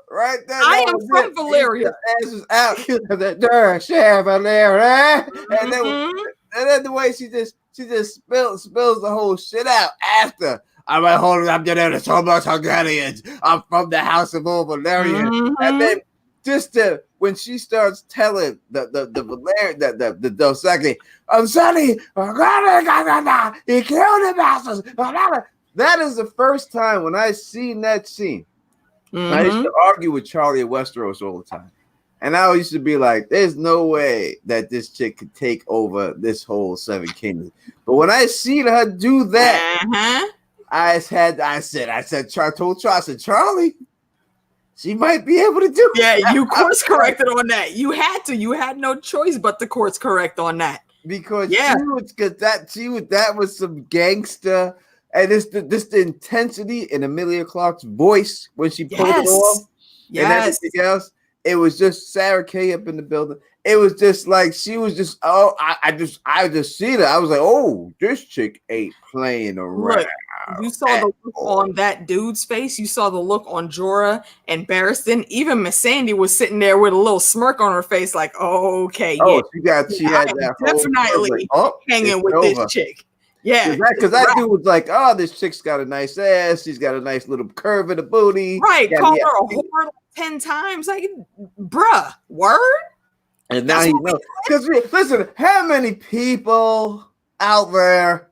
Right there. I am from Valyria. His ass was out. There, chef, Valyria. And then the way she just spills the whole shit out after. I'm like, hold on, I'm Daenerys, so much Hungarians. I'm from the House of Old Valyrian. And then just when she starts telling the Dothraki, I'm sorry, he killed the bastards. That is the first time when I seen that scene. I used to argue with Charlie at Westeros all the time. And I used to be like, there's no way that this chick could take over this whole Seven Kingdoms. But when I seen her do that, I told Charlie, she might be able to do it. Yeah, you course corrected on that. You had to. You had no choice but to course correct on that. Because that was some gangster, and this the intensity in Emilia Clarke's voice when she pulled it off, and everything else. It was just Sarah Kay up in the building. It was just like she was just I just seen her. I was like, oh, this chick ain't playing around. Look, you saw the look on that dude's face. You saw the look on Jorah and Barristan. Even Missandei was sitting there with a little smirk on her face, like, oh, okay, yeah. She had that definitely hanging with this chick. Yeah, because that dude was like, oh, this chick's got a nice ass. She's got a nice little curve in the booty. Right, called her a whore 10 times. Like, bruh, word? And now he knows. Because listen, how many people out there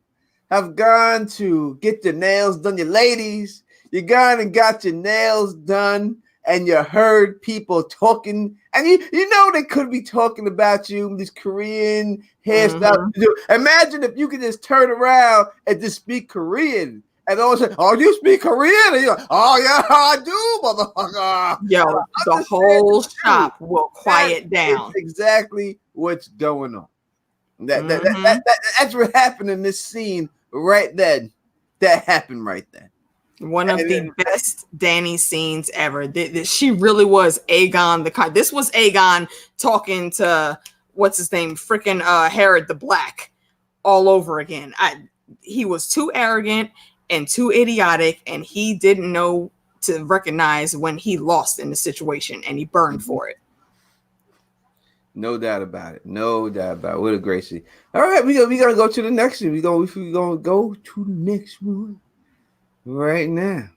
have gone to get your nails done? Your ladies, you gone and got your nails done, and you heard people talking, and you know they could be talking about you, these Korean hairstyles. Imagine if you could just turn around and just speak Korean. And all of a sudden, oh, you speak Korean? And you're like, oh, yeah, I do, motherfucker. Yo, the whole shop will quiet down. That's exactly what's going on. That's what happened in this scene right then. That happened right then. One of the best Dany scenes ever. She really was Aegon. This was Aegon talking to, what's his name? Freaking Herod the Black all over again. He was too arrogant and too idiotic, and he didn't know to recognize when he lost in the situation, and he burned for it. No doubt about it. No doubt about it. What a great scene. All right, we gotta go to the next one. We're gonna go to the next one right now.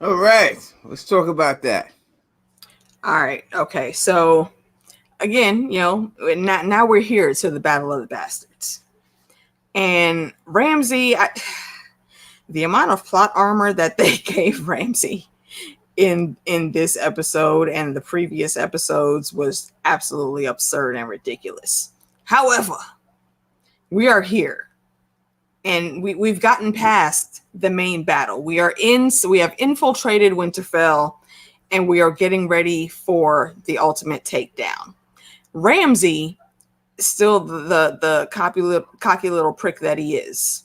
All right, let's talk about that. All right. Okay. So again, now we're here to the Battle of the Bastards. And Ramsay, the amount of plot armor that they gave Ramsay in this episode and the previous episodes was absolutely absurd and ridiculous. However, we are here and we've gotten past the main battle. We have infiltrated Winterfell and we are getting ready for the ultimate takedown. Ramsay, still the cocky little prick that he is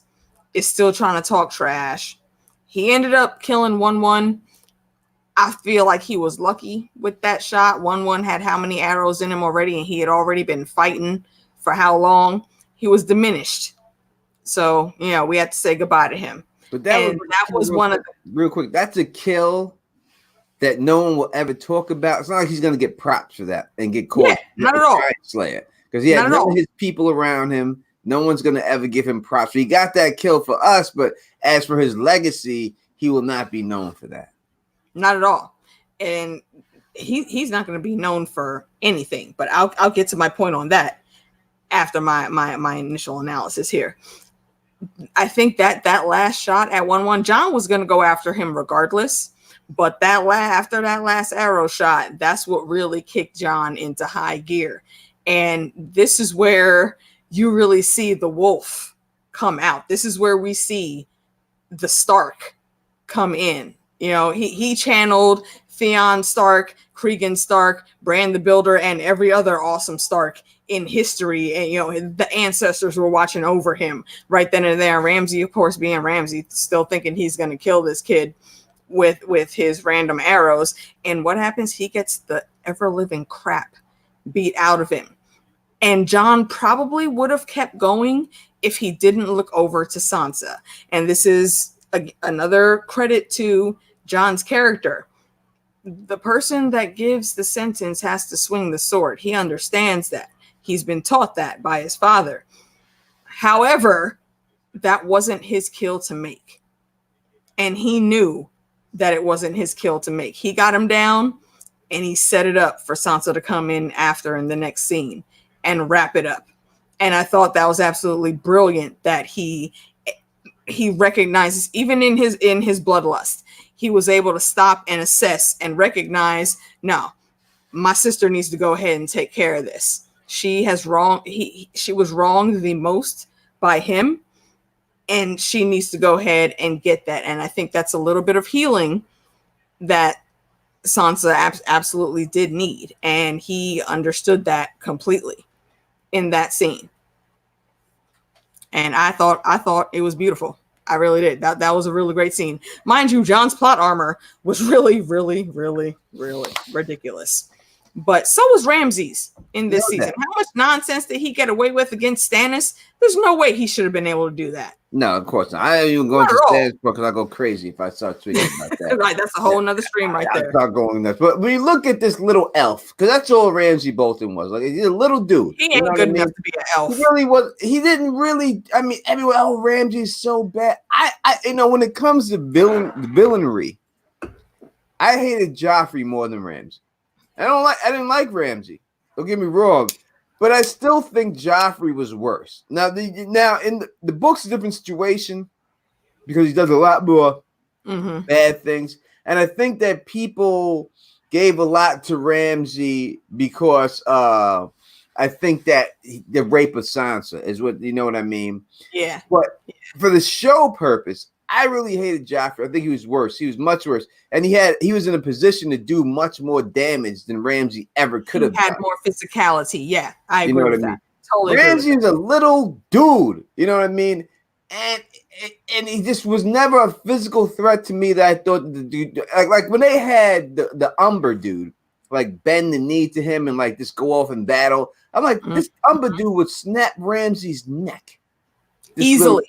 still trying to talk trash. He ended up killing 1-1. I feel like he was lucky with that shot. 1-1 had how many arrows in him already, and he had already been fighting for how long? He was diminished. So, we had to say goodbye to him. But that was one of the, real quick. That's a kill that no one will ever talk about. It's not like he's going to get props for that and get caught. Yeah, not at all. Slayer, because he had none of his people around him. No one's going to ever give him props. So he got that kill for us, but as for his legacy, he will not be known for that. Not at all. And he's not going to be known for anything. But I'll get to my point on that after my initial analysis here. I think that last shot at 1-1, Jon was going to go after him regardless. But after that last arrow shot, that's what really kicked Jon into high gear. And this is where you really see the wolf come out. This is where we see the Stark come in. He channeled Theon Stark, Cregan Stark, Bran the Builder, and every other awesome Stark in history. And, the ancestors were watching over him right then and there. Ramsay, of course, being Ramsay, still thinking he's going to kill this kid with his random arrows. And what happens? He gets the ever-living crap beat out of him. And Jon probably would have kept going if he didn't look over to Sansa. And this is another credit to Jon's character. The person that gives the sentence has to swing the sword. He understands that. He's been taught that by his father. However, that wasn't his kill to make. And he knew that it wasn't his kill to make. He got him down and he set it up for Sansa to come in after in the next scene and wrap it up. And I thought that was absolutely brilliant that he recognizes, even in his bloodlust, he was able to stop and assess and recognize, no, my sister needs to go ahead and take care of this. She was wronged the most by him, and she needs to go ahead and get that. And I think that's a little bit of healing that Sansa absolutely did need. And he understood that completely in that scene. And I thought it was beautiful. I really did. That was a really great scene. Mind you, Jon's plot armor was really, really, really, really ridiculous. But so was Ramsay's in this season. How much nonsense did he get away with against Stannis? There's no way he should have been able to do that. No, of course not. I ain't even going to Stannis because I go crazy if I start tweeting about that. Right, that's a whole nother stream right there. I start going nuts. But when you look at this little elf, because that's all Ramsay Bolton was. Like, he's a little dude. He ain't good enough to be an elf. He really was. He didn't really. I mean, everyone. Oh, Ramsay's so bad. I when it comes to villainry, I hated Joffrey more than Ramsay. I didn't like Ramsay. Don't get me wrong, but I still think Joffrey was worse. Now in the book's a different situation because he does a lot more bad things, and I think that people gave a lot to Ramsay because I think that the rape of Sansa is what you know what I mean. Yeah. But for the show purpose, I really hated Joffrey. I think he was worse. He was much worse. And he was in a position to do much more damage than Ramsay ever could have. Had more physicality. Yeah, I agree with that. Totally. Ramsay's a little dude. You know what I mean? And he just was never a physical threat to me that I thought the dude like when they had the Umber dude like bend the knee to him and like just go off in battle. I'm like, this Umber dude would snap Ramsay's neck. Easily.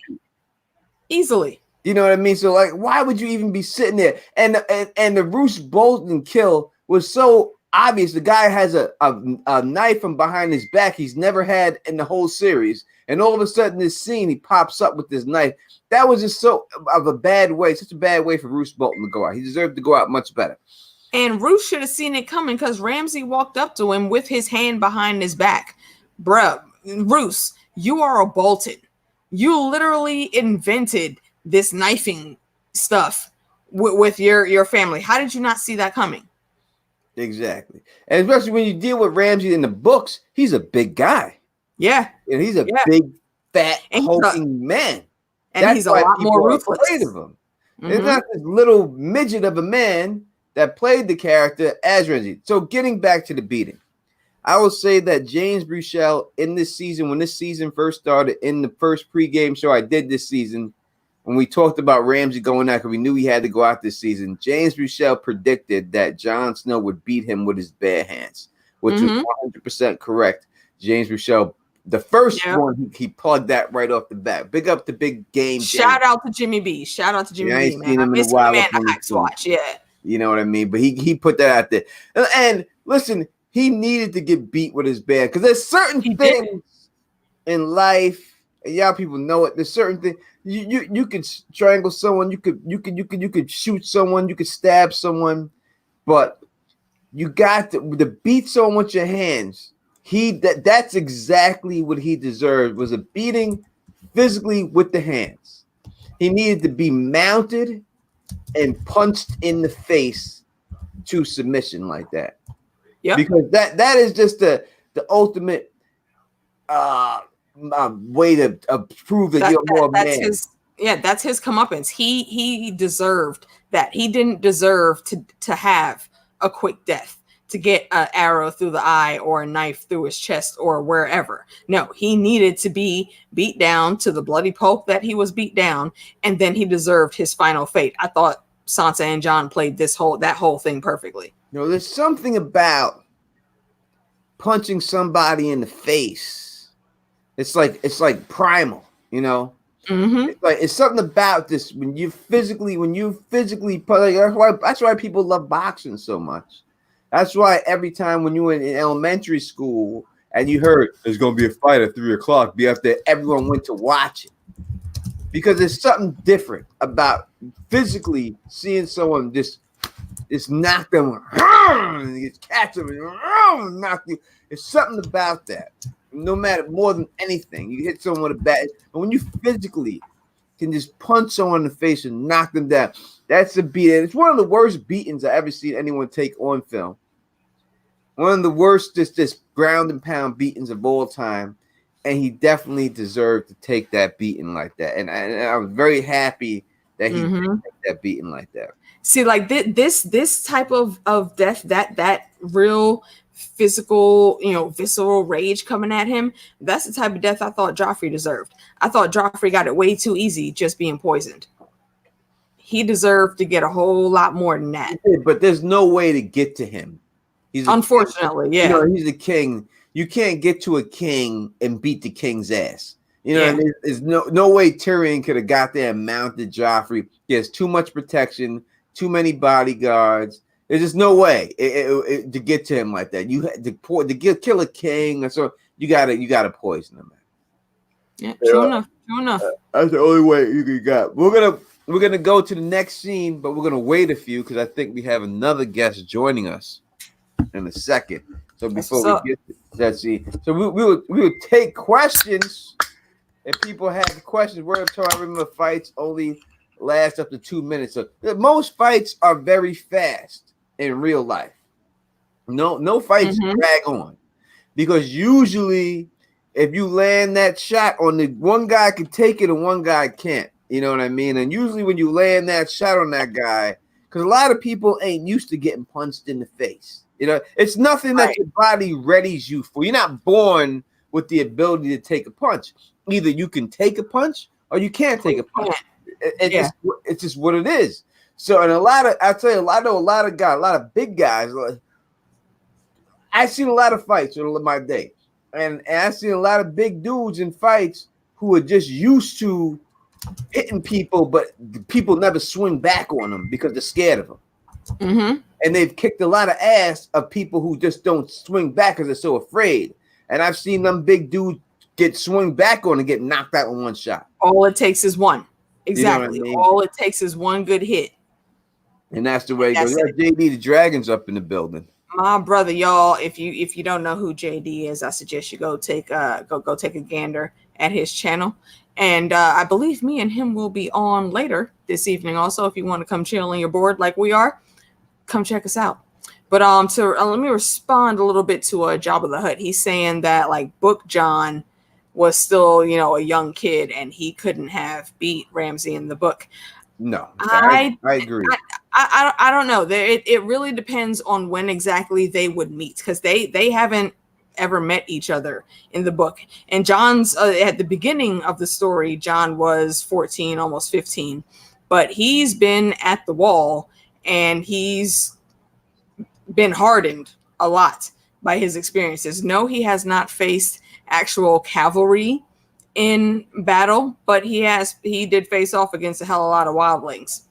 You know what I mean? So, like, why would you even be sitting there? And the Roose Bolton kill was so obvious. The guy has a knife from behind his back he's never had in the whole series. And all of a sudden, this scene, he pops up with this knife. That was just so of a bad way, such a bad way for Roose Bolton to go out. He deserved to go out much better. And Roose should have seen it coming because Ramsay walked up to him with his hand behind his back. Bruh, Roose, you are a Bolton. You literally invented this knifing stuff with your family. How did you not see that coming? Exactly. And especially when you deal with Ramsay in the books, he's a big guy. Yeah. And he's a big, fat, hulking man. And That's he's a lot more ruthless. Afraid of him. It's not this little midget of a man that played the character as Ramsay. So getting back to the beating, I will say that James Bruchel in this season, when this season first started, in the first pregame show I did this season, when we talked about Ramsay going out because we knew he had to go out this season, James Bruchel predicted that Jon Snow would beat him with his bare hands, which was 100% correct. James Bruchel, the first one, he plugged that right off the bat. Big up to big game. Shout out to Jimmy B. Shout out to Jimmy B, man. I miss him, man. Watch, You know what I mean? But he put that out there. And listen, he needed to get beat with his bare because there's certain things in life, and y'all people know it. There's certain things you could strangle someone, you could shoot someone, you could stab someone, but you got to beat someone with your hands. That's exactly what he deserved, was a beating physically with the hands. He needed to be mounted and punched in the face to submission like that. Yeah, because that is just the ultimate way to prove that you're more man. That's his comeuppance. He deserved that. He didn't deserve to have a quick death, to get an arrow through the eye or a knife through his chest or wherever. No, he needed to be beat down to the bloody pulp that he was beat down, and then he deserved his final fate. I thought Sansa and Jon played that whole thing perfectly. There's something about punching somebody in the face. It's like primal, It's something about this when you physically play. That's why people love boxing so much. That's why every time when you were in elementary school and you heard there's going to be a fight at 3:00, be after everyone went to watch it, because there's something different about physically seeing someone just knock them and you catch them and knock you. There's something about that. No matter, more than anything, you hit someone with a bat, but when you physically can just punch someone in the face and knock them down, that's a beating. It's one of the worst beatings I ever seen anyone take on film. One of the worst, just ground and pound beatings of all time, and he definitely deserved to take that beating like that. And I was very happy that he did take that beating like that. See, like this type of death, that real physical, visceral rage coming at him, that's the type of death I thought Joffrey deserved. I thought Joffrey got it way too easy just being poisoned. He deserved to get a whole lot more than that. But there's no way to get to him. Unfortunately, he's the king. You can't get to a king and beat the king's ass. What I mean? There's no way Tyrion could have got there and mounted Joffrey. There's too much protection, too many bodyguards. There's just no way to get to him like that. You had to kill a king, or so you gotta poison him. Yeah, sure enough. That's the only way you got. We're gonna go to the next scene, but we're gonna wait a few because I think we have another guest joining us in a second. So before we get to that scene, so we will take questions. If people have questions, we're talking. Remember, fights only last up to 2 minutes. So most fights are very fast in real life. No fights drag on, because usually if you land that shot on the one guy can take it and one guy can't. You know what I mean? And usually when you land that shot on that guy, because a lot of people ain't used to getting punched in the face. It's nothing that your body readies you for. You're not born with the ability to take a punch. Either you can take a punch or you can't take a punch. It's just what it is. So, and I know a lot of guys, a lot of big guys. I've seen a lot of fights in my day, and I've seen a lot of big dudes in fights who are just used to hitting people, but people never swing back on them because they're scared of them. And they've kicked a lot of ass of people who just don't swing back because they're so afraid. And I've seen them big dudes get swung back on and get knocked out in one shot. All it takes is one. You know what I Exactly. mean? All it takes is one good hit. And that's the way it goes. That's it. JD the Dragon's up in the building. My brother, y'all, if you don't know who JD is, I suggest you go take a gander at his channel. And I believe me and him will be on later this evening. Also, if you want to come chill on your board like we are, come check us out. But let me respond a little bit to Jabba the Hutt. He's saying that like Book John was still, a young kid and he couldn't have beat Ramsay in the book. No, I agree. I don't know. It really depends on when exactly they would meet, because they haven't ever met each other in the book. And John's at the beginning of the story, John was 14, almost 15, but he's been at the Wall and he's been hardened a lot by his experiences. No, he has not faced actual cavalry in battle, but he did face off against a hell of a lot of wildlings.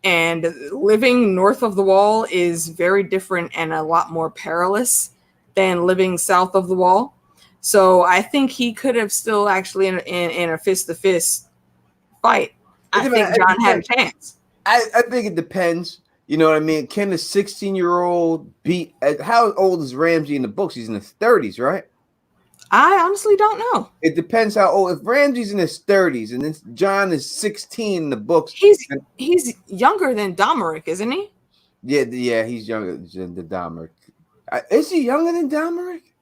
And living north of the Wall is very different and a lot more perilous than living south of the Wall. So I think he could have still actually in a fist-to-fist fight. I think John had a chance. I think it depends. You know what I mean? Can a 16-year-old beat? How old is Ramsay in the books? He's in his 30s, right? I honestly don't know. It depends how old. If Ramsay's in his 30s and then John is 16 in the books, he's younger than Domeric, isn't he? Yeah, he's younger than Domeric. Is he younger than Domeric?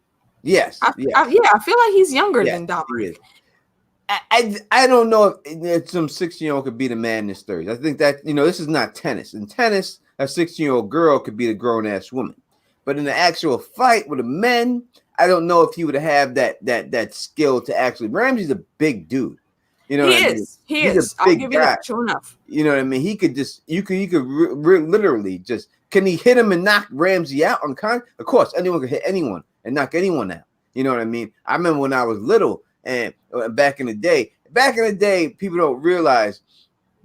Yes. I feel like he's younger than Domeric. I don't know if some 16-year-old could beat a man in his 30s. I think that, this is not tennis. In tennis, a 16-year-old girl could beat a grown-ass woman. But in the actual fight with the men, I don't know if he would have that skill to actually. Ramsay's a big dude. You know, he is. I'll give you that. True enough. You know what I mean? He could just. You could literally just. Can he hit him and knock Ramsay out on con? Of course, anyone could hit anyone and knock anyone out. You know what I mean? I remember when I was little and back in the day. Back in the day, people don't realize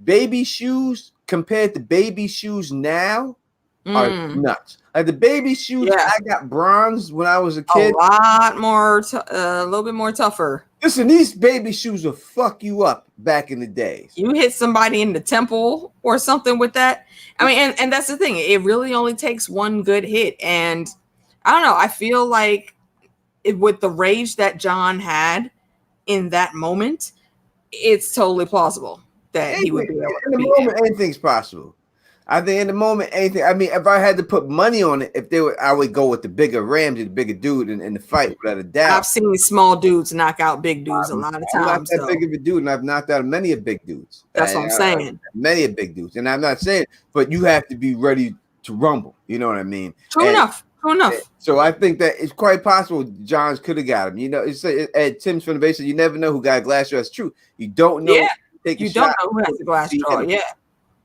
baby shoes compared to baby shoes now are nuts. Like the baby shoes, I got bronze when I was a kid. A lot more, a little bit more tougher. Listen, these baby shoes will fuck you up back in the days. You hit somebody in the temple or something with that. I mean, and that's the thing. It really only takes one good hit. And I don't know. I feel like with the rage that John had in that moment, it's totally plausible that he would be able to in the moment, anything's possible. I think in the moment, anything. I mean, if I had to put money on it, I would go with the bigger Ramsay, the bigger dude in the fight, without a doubt. I've seen small dudes knock out big dudes a lot of times. I'm not that big of a dude, and I've knocked out many of big dudes. That's what I'm saying. Many of big dudes, and I'm not saying, but you have to be ready to rumble. You know what I mean? True enough. So I think that it's quite possible Johns could have got him. At Tim's from the base, you never know who got a glass jaw. That's true. You don't know. Yeah. You don't know who has a glass jaw. Yeah.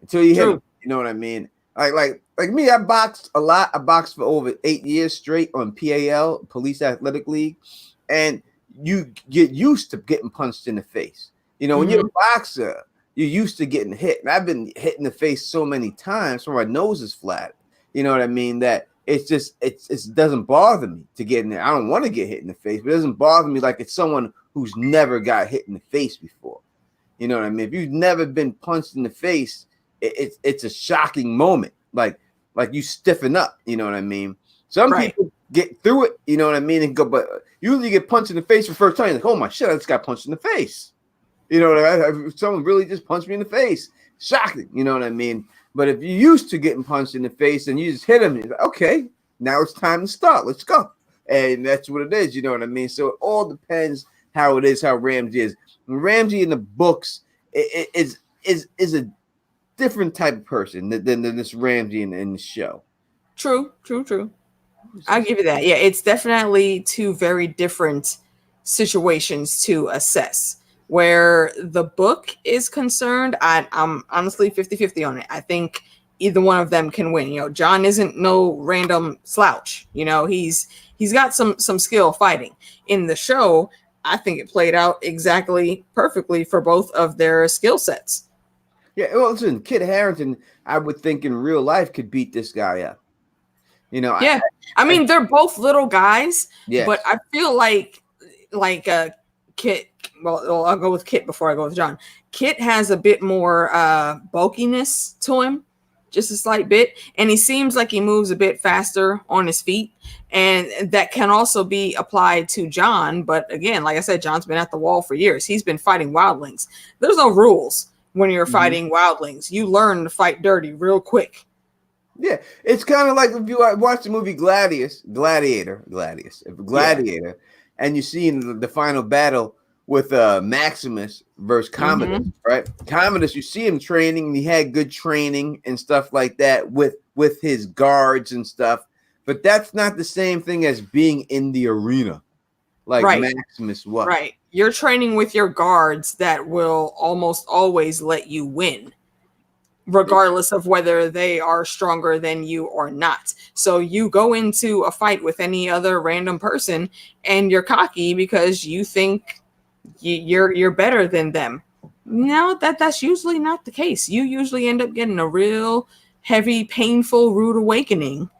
Until you hit him. You know what I mean? Like me, I boxed a lot. I boxed for over 8 years straight on PAL, Police Athletic League, and you get used to getting punched in the face. When you're a boxer, you're used to getting hit. And I've been hit in the face so many times, so my nose is flat. You know what I mean? That it doesn't bother me to get in there. I don't want to get hit in the face, but it doesn't bother me like it's someone who's never got hit in the face before. You know what I mean? If you've never been punched in the face, it's a shocking moment. Like you stiffen up. You know what I mean? Some people get through it. You know what I mean? And go, but usually you get punched in the face for the first time. You're like, oh my shit, I just got punched in the face. You know what I mean? Someone really just punched me in the face. Shocking. You know what I mean? But if you're used to getting punched in the face and you just hit him, you're like, okay, now it's time to start. Let's go. And that's what it is. You know what I mean? So it all depends how it is, how Ramsay is. Ramsay in the books is a different type of person than this Ramsay in the show. True. I'll give you that. Yeah, it's definitely two very different situations to assess. Where the book is concerned, I'm honestly 50-50 on it. I think either one of them can win. John isn't no random slouch. He's got some skill fighting. In the show, I think it played out exactly perfectly for both of their skill sets. Yeah, well, listen, Kit Harington, I would think in real life could beat this guy up. Yeah, I mean they're both little guys, yes. But I feel like Kit. Well, I'll go with Kit before I go with John. Kit has a bit more bulkiness to him, just a slight bit, and he seems like he moves a bit faster on his feet, and that can also be applied to John. But again, like I said, John's been at the wall for years. He's been fighting wildlings. There's no rules when you're fighting wildlings. You learn to fight dirty real quick. Yeah, it's kind of like if you watch the movie Gladiator, and you see in the final battle with Maximus versus Commodus, right? Commodus, you see him training, and he had good training and stuff like that with his guards and stuff, but that's not the same thing as being in the arena like Maximus was. Right. You're training with your guards that will almost always let you win, regardless of whether they are stronger than you or not. So you go into a fight with any other random person and you're cocky because you think you're better than them. No, that's usually not the case. You usually end up getting a real heavy, painful, rude awakening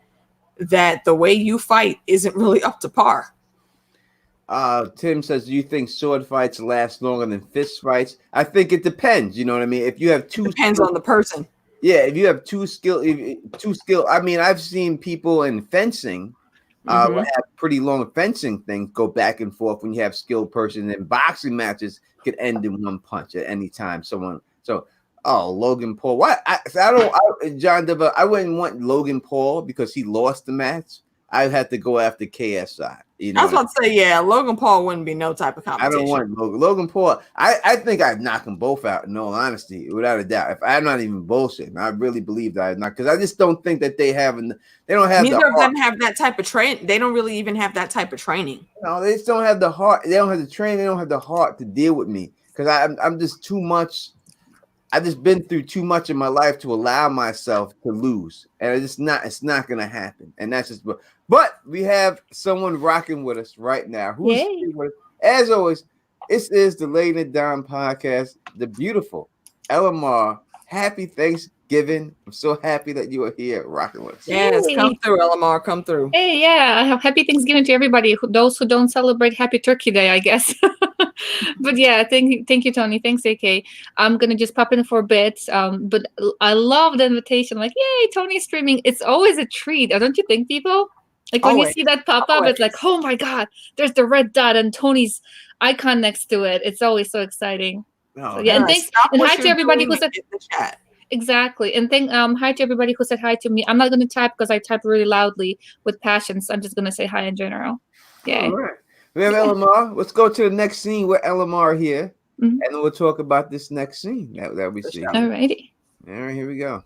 that the way you fight isn't really up to par. Tim says, do you think sword fights last longer than fist fights? I think it depends. You know what I mean? If you have depends on the person. Yeah, if you have two skill. I mean, I've seen people in fencing have pretty long fencing things go back and forth when you have skilled person. And boxing matches could end in one punch at any time. Logan Paul. What? John Dever, I wouldn't want Logan Paul because he lost the match. I had to go after KSI. You know, I was about to say, yeah, Logan Paul wouldn't be no type of competition. I don't want Logan Paul. I think I'd knock them both out, in all honesty, without a doubt. If I'm not even bullshitting, I really believe that I'd not, because I just don't think that they don't have. Neither of them have that type of train. They don't really even have that type of training. No, they just don't have the heart. They don't have the training. They don't have the heart to deal with me because I'm just too much. I've just been through too much in my life to allow myself to lose, and it's not gonna happen. And that's just. But we have someone rocking with us right now. Who's with us? As always, this is the Laying It Down podcast. The beautiful Elamar. Happy Thanksgiving. I'm so happy that you are here rocking with us. Yes, come through, Elamar. Come through. Hey, yeah. Happy Thanksgiving to everybody. Those who don't celebrate Happy Turkey Day, I guess. But yeah, thank you, Tony. Thanks, AK. I'm gonna just pop in for a bit. But I love the invitation. Like, yay, Tony's streaming. It's always a treat, don't you think, people? Like when you see that pop up, it's like, oh my God, there's the red dot and Tony's icon next to it. It's always so exciting. So, yeah, and thanks and hi to everybody who said exactly. And hi to everybody who said hi to me. I'm not gonna type because I type really loudly with passion, so I'm just gonna say hi in general. Yeah. All right. We have Elamar. Let's go to the next scene with Elamar here, and then we'll talk about this next scene that we see. All righty. All right, here we go.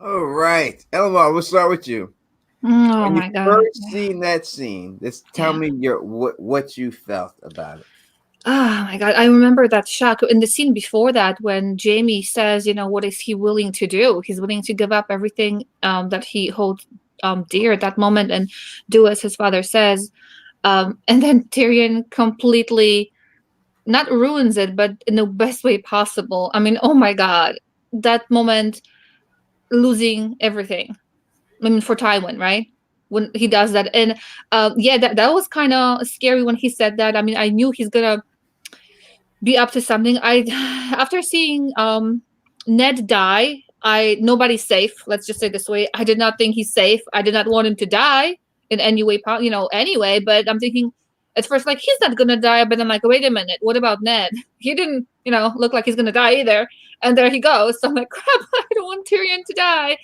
All right, Elamar, we'll start with you. Oh my God! First seen that scene. Just tell me what you felt about it. Oh my God! I remember that shock in the scene before that when Jaime says, what is he willing to do? He's willing to give up everything that he holds dear at that moment and do as his father says. And then Tyrion completely not ruins it, but in the best way possible. I mean, oh my God, that moment, losing everything. I mean, for Tywin, right? When he does that. And yeah, that was kind of scary when he said that. I mean, I knew he's gonna be up to something. I after seeing Ned die, nobody's safe. Let's just say this way. I did not think he's safe. I did not want him to die in any way, anyway. But I'm thinking at first, like, he's not gonna die. But I'm like, wait a minute, what about Ned? He didn't, look like he's gonna die either. And there he goes. So I'm like, crap, I don't want Tyrion to die.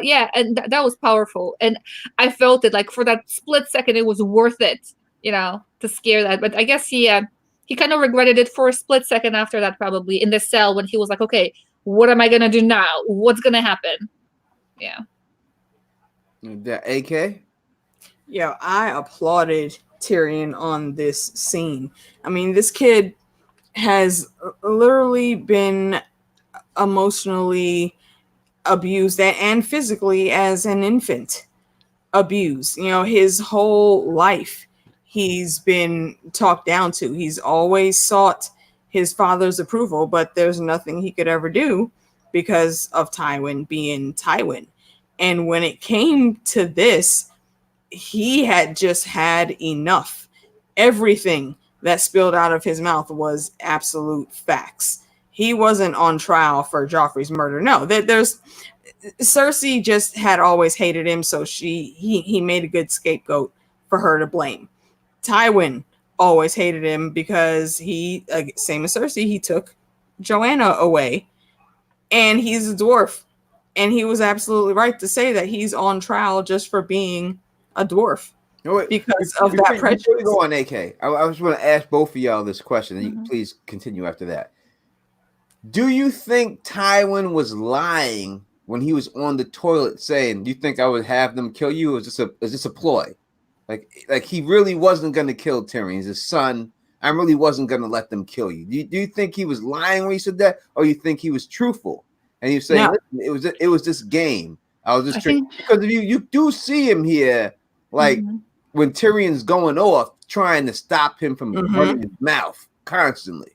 Yeah, and that was powerful, and I felt it, like, for that split second, it was worth it, to scare that. But I guess he kind of regretted it for a split second after that, probably in the cell, when he was like, okay, what am I gonna do now? What's gonna happen? Yeah. The AK? Yeah, I applauded Tyrion on this scene. I mean, this kid has literally been emotionally abused and physically as an infant abused. His whole life he's been talked down to. He's always sought his father's approval, but there's nothing he could ever do because of Tywin being Tywin. And when it came to this, he had just had enough. Everything that spilled out of his mouth was absolute facts. He wasn't on trial for Joffrey's murder. No, there's Cersei just had always hated him, so he made a good scapegoat for her to blame. Tywin always hated him because he, same as Cersei, he took Joanna away, and he's a dwarf, and he was absolutely right to say that he's on trial just for being a dwarf. Because of that prejudice. Before we go on, AK, I just want to ask both of y'all this question, and you please continue after that. Do you think Tywin was lying when he was on the toilet saying, "Do you think I would have them kill you?" Or is this a ploy? Like he really wasn't going to kill Tyrion, his son. I really wasn't going to let them kill you. Do you think he was lying when he said that, or you think he was truthful and he was saying, "Listen, it was this game. I was just tricking"? Because you do see him here, like when Tyrion's going off, trying to stop him from running his mouth constantly.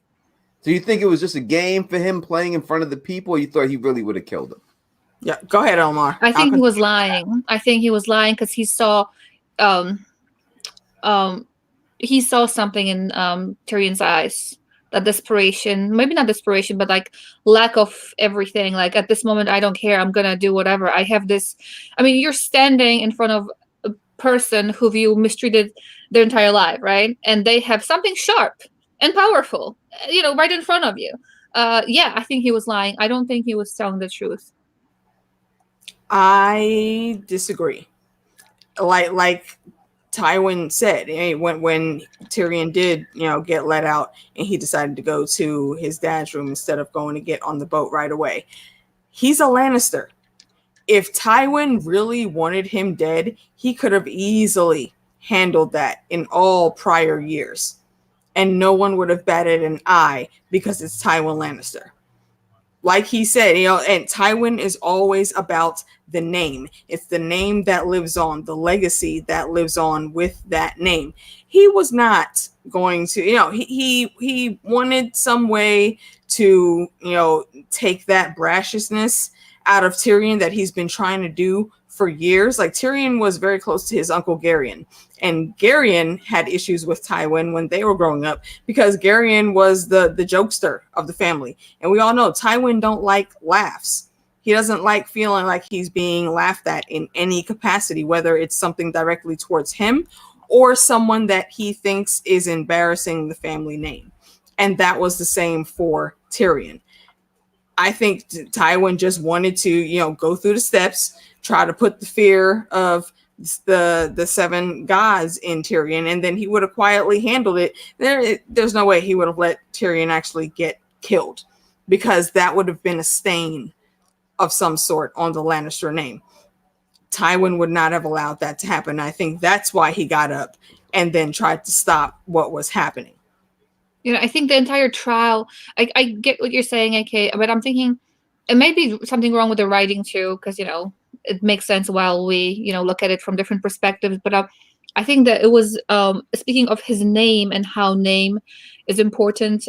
So you think it was just a game for him playing in front of the people, or you thought he really would have killed him? Yeah, go ahead, Omar. I think he was lying. I think he was lying because he saw something in Tyrion's eyes. That desperation, maybe not desperation, but like lack of everything. Like, at this moment, I don't care. I'm gonna do whatever. I have this. I mean, you're standing in front of a person who you mistreated their entire life, right? And they have something sharp and powerful, right in front of you. Yeah, I think he was lying. I don't think he was telling the truth. I disagree. Like Tywin said, when Tyrion did, get let out and he decided to go to his dad's room instead of going to get on the boat right away. He's a Lannister. If Tywin really wanted him dead, he could have easily handled that in all prior years. And no one would have batted an eye because it's Tywin Lannister. Like he said, and Tywin is always about the name. It's the name that lives on, the legacy that lives on with that name. He was not going to, he wanted some way to, take that brashness out of Tyrion that he's been trying to do for years. Like, Tyrion was very close to his uncle Garyon, and Garyon had issues with Tywin when they were growing up because Garyon was the jokester of the family. And we all know Tywin don't like laughs. He doesn't like feeling like he's being laughed at in any capacity, whether it's something directly towards him or someone that he thinks is embarrassing the family name. And that was the same for Tyrion. I think Tywin just wanted to, go through the steps, try to put the fear of the seven gods in Tyrion, and then he would have quietly handled it. There's no way he would have let Tyrion actually get killed, because that would have been a stain of some sort on the Lannister name. Tywin would not have allowed that to happen. I think that's why he got up and then tried to stop what was happening. I think the entire trial, I get what you're saying, AK, but I'm thinking it may be something wrong with the writing too, because, it makes sense while we, look at it from different perspectives. But I think that it was speaking of his name and how name is important.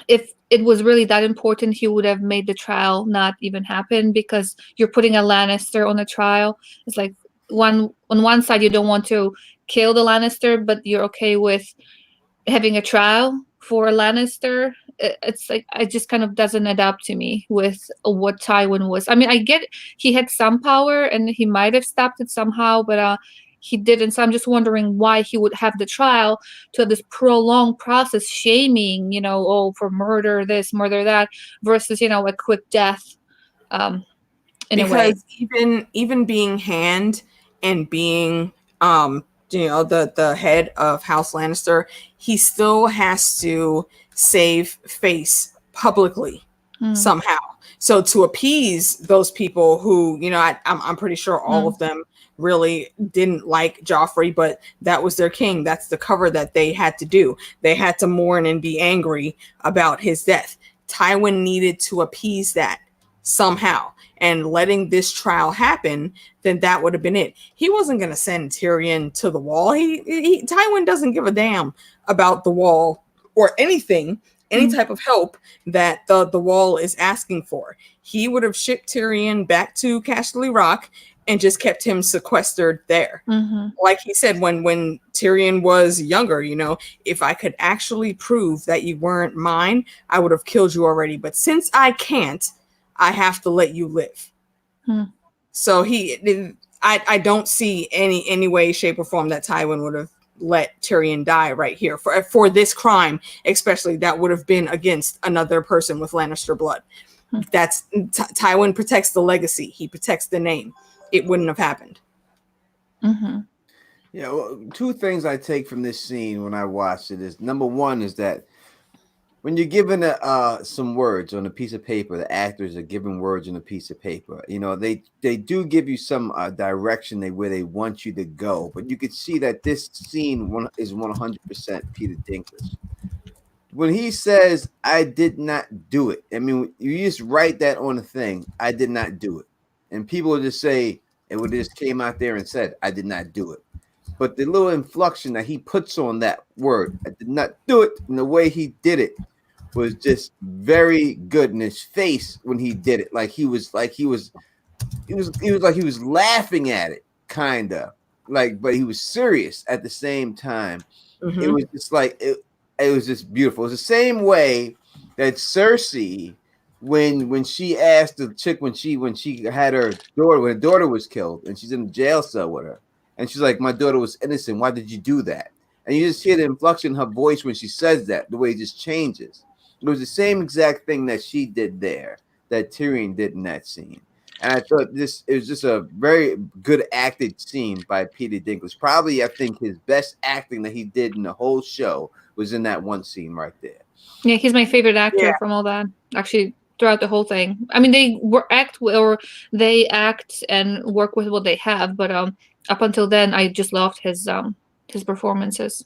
If it was really that important, he would have made the trial not even happen, because you're putting a Lannister on a trial. It's like on one side you don't want to kill the Lannister, but you're okay with having a trial for a Lannister. It's like it just kind of doesn't add up to me with what Tywin was. I mean, I get he had some power and he might have stopped it somehow, but he didn't. So I'm just wondering why he would have the trial to have this prolonged process, shaming, oh, for murder this, murder that, versus a quick death. In a way, because even being Hand and being the head of House Lannister, he still has to save face publicly somehow. So to appease those people who, I'm pretty sure all of them really didn't like Joffrey, but that was their king. That's the cover that they had to do. They had to mourn and be angry about his death. Tywin needed to appease that somehow, and letting this trial happen, then that would have been it. He wasn't going to send Tyrion to the wall. Tywin doesn't give a damn about the wall or anything, any type of help that the wall is asking for. He would have shipped Tyrion back to Casterly Rock and just kept him sequestered there. Like he said, when Tyrion was younger, if I could actually prove that you weren't mine, I would have killed you already. But since I can't, I have to let you live. So I don't see any way, shape, or form that Tywin would have let Tyrion die right here for this crime, especially that would have been against another person with Lannister blood. That's Tywin protects the legacy. He protects the name. It wouldn't have happened. Yeah, well, two things I take from this scene when I watched it is, number one is that when you're given some words on a piece of paper, the actors are given words on a piece of paper. They do give you some direction where they want you to go, but you could see that this scene is 100% Peter Dinklage. When he says, "I did not do it," I mean, you just write that on a thing. I did not do it, and people will just say it would just came out there and said, "I did not do it." But the little inflection that he puts on that word, "I did not do it," and the way he did it was just very good in his face when he did it. He was laughing at it, kind of but he was serious at the same time. It was just it was just beautiful. It was the same way that Cersei, when she asked the chick when she had her daughter, when her daughter was killed and she's in the jail cell with her, and she's like, "My daughter was innocent. Why did you do that?" And you just hear the inflection in her voice when she says that, the way it just changes. It was the same exact thing that she did there, that Tyrion did in that scene. And I thought it was just a very good acted scene by Peter Dinklage. Probably, I think, his best acting that he did in the whole show was in that one scene right there. Yeah, he's my favorite actor from all that. Actually, throughout the whole thing. I mean, they act and work with what they have, but up until then, I just loved his performances.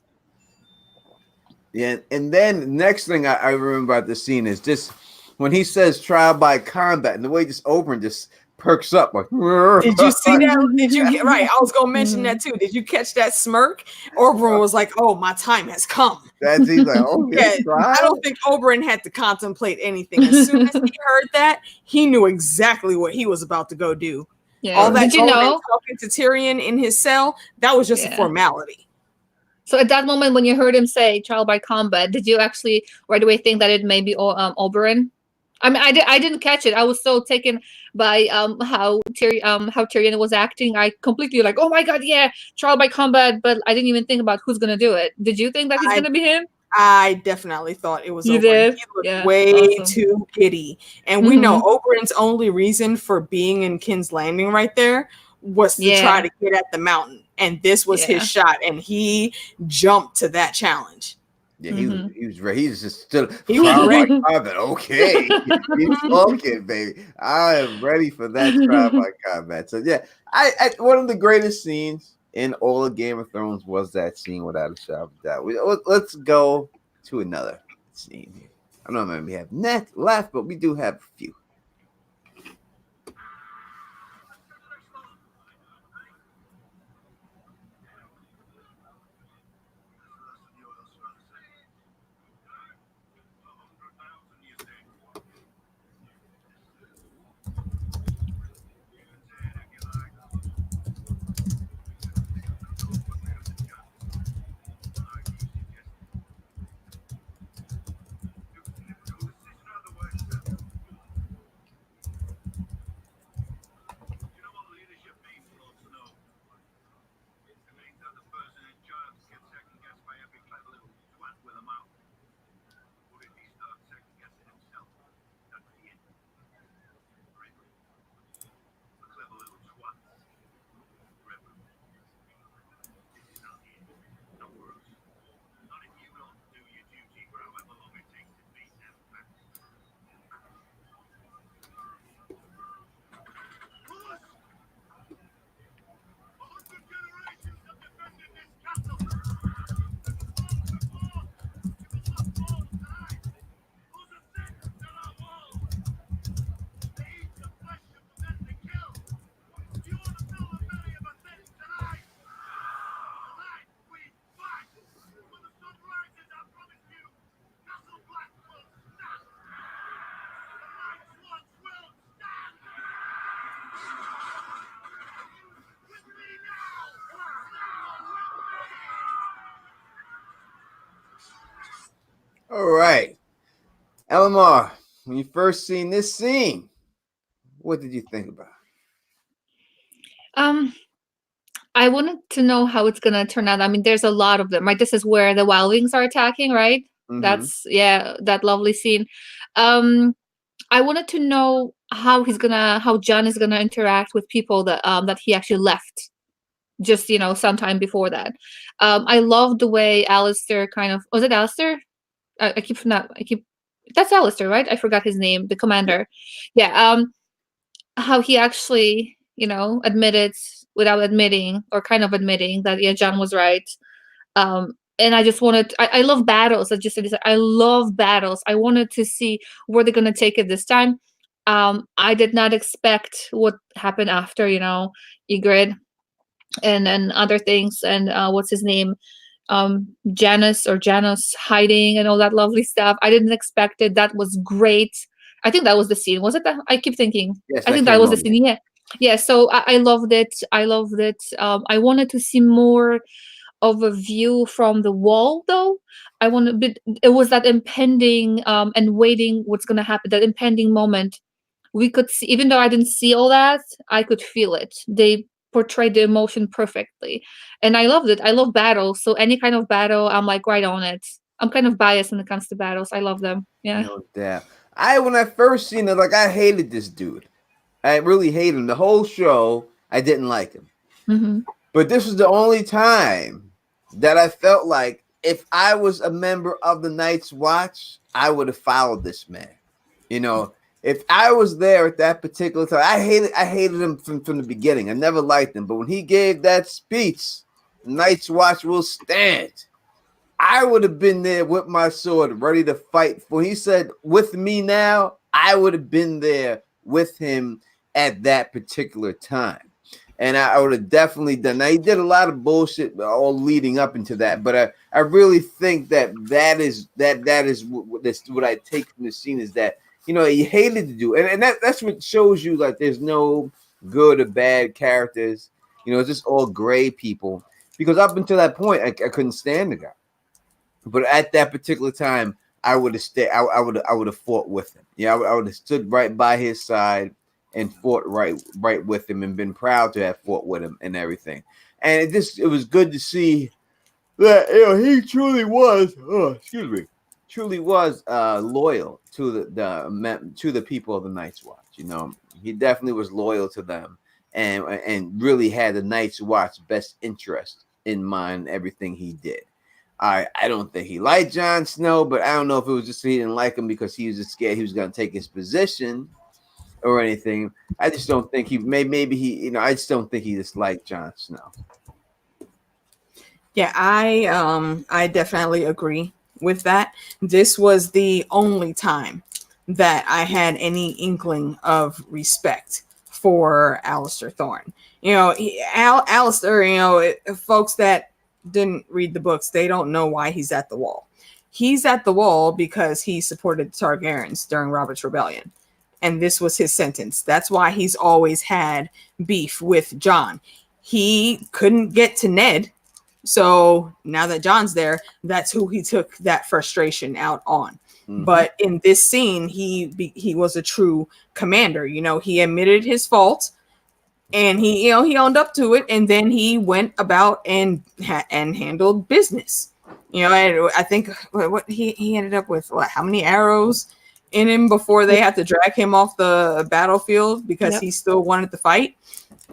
Yeah, and then the next thing I remember about this scene is just when he says "trial by combat" and the way just Oberyn just perks up like. Did you see that? Did you right? I was gonna mention that too. Did you catch that smirk? Oberyn was like, "Oh, my time has come." He's like, "Oh, yeah." I don't think Oberyn had to contemplate anything. As soon as he heard that, he knew exactly what he was about to go do. Yeah. All that Did you know talking to Tyrion in his cell? That was just a formality. So at that moment, when you heard him say "trial by combat," did you actually right away think that it may be Oberyn? I mean, I didn't catch it. I was so taken by how Tyrion was acting. I completely oh my god, yeah, trial by combat. But I didn't even think about who's gonna do it. Did you think that he's gonna be him? I definitely thought it was You Oberyn. did? He looked Yeah, way awesome. too giddy. And we know Oberyn's only reason for being in King's Landing right there was to try to get at the mountain. And this was his shot. And he jumped to that challenge. Yeah, he was ready. He's just still he was ready. Okay, he's talking, baby. I am ready for that trial by combat. So yeah, I one of the greatest scenes in all of Game of Thrones was that scene, without a shadow of a doubt. Let's go to another scene here. I don't know if we have left, but we do have a few. All right. Elamar, when you first seen this scene, what did you think about Um, I wanted to know how it's gonna turn out. I mean, there's a lot of them, right? This is where the wildlings are attacking, right? it? Mm-hmm. That's yeah, that lovely scene. Um, I wanted to know how John is gonna interact with people that he actually left just sometime before that. I love the way Alistair kind of was it Alistair? I keep not I keep that's Alistair, right? I forgot his name, the commander. Yeah. How he actually admitted without admitting or kind of admitting that yeah John was right. And I just wanted I love battles. I just said this, I love battles. I wanted to see where they're gonna take it this time. I did not expect what happened after Ygritte and other things and what's his name, Janus hiding and all that lovely stuff. I didn't expect it. That was great. I think that was the scene. Was it that? I keep thinking. Yes, I think that was the scene. Yeah. Yeah. So I loved it. I loved it. I wanted to see more of a view from the wall, though. I wanted. It was that impending and waiting. What's gonna happen? That impending moment. We could see, even though I didn't see all that, I could feel it. They portrayed the emotion perfectly, and I loved it. I love battles, so any kind of battle, I'm like right on it. I'm kind of biased when it comes to battles. I love them. Yeah. No doubt. When I first seen it, like I hated this dude. I really hated him. The whole show, I didn't like him. Mm-hmm. But this was the only time that I felt like if I was a member of the Night's Watch, I would have followed this man. If I was there at that particular time, I hated him from the beginning. I never liked him. But when he gave that speech, Night's Watch will stand, I would have been there with my sword ready to fight. When he said, with me now, I would have been there with him at that particular time. And I would have definitely done. Now, he did a lot of bullshit all leading up into that, but I really think that is what I take from the scene is that, he hated to do. And that's what shows you like there's no good or bad characters. It's just all gray people. Because up until that point, I couldn't stand the guy. But at that particular time, I would have stayed. I would have fought with him. Yeah, I would have stood right by his side and fought right with him and been proud to have fought with him and everything. And it was good to see that he truly was. Truly was loyal to the people of the Night's Watch. He definitely was loyal to them and really had the Night's Watch best interest in mind. Everything he did. I don't think he liked Jon Snow, but I don't know if it was just he didn't like him because he was just scared he was going to take his position or anything. I just don't think I just don't think he disliked Jon Snow. Yeah, I definitely agree with that. This was the only time that I had any inkling of respect for Alistair Thorne. Alistair, folks that didn't read the books, they don't know why he's at the wall. He's at the wall because he supported the Targaryens during Robert's Rebellion. And this was his sentence. That's why he's always had beef with Jon. He couldn't get to Ned. So now that Jon's there, that's who he took that frustration out on. Mm-hmm. But in this scene, he was a true commander. He admitted his fault and he owned up to it. And then he went about and handled business. I think what he ended up with, how many arrows in him before they had to drag him off the battlefield because he still wanted to fight.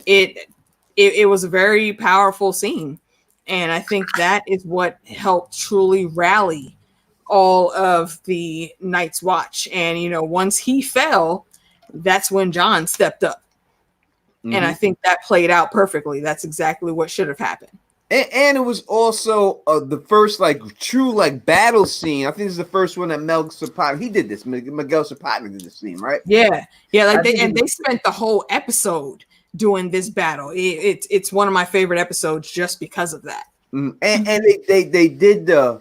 It was a very powerful scene. And I think that is what helped truly rally all of the Night's Watch. And, once he fell, that's when Jon stepped up. Mm-hmm. And I think that played out perfectly. That's exactly what should have happened. And it was also the first true battle scene. I think this is the first one that Miguel Sapochnik did this. Miguel Sapochnik did this scene, right? Yeah. They spent the whole episode doing this battle. It's one of my favorite episodes just because of that. And they did the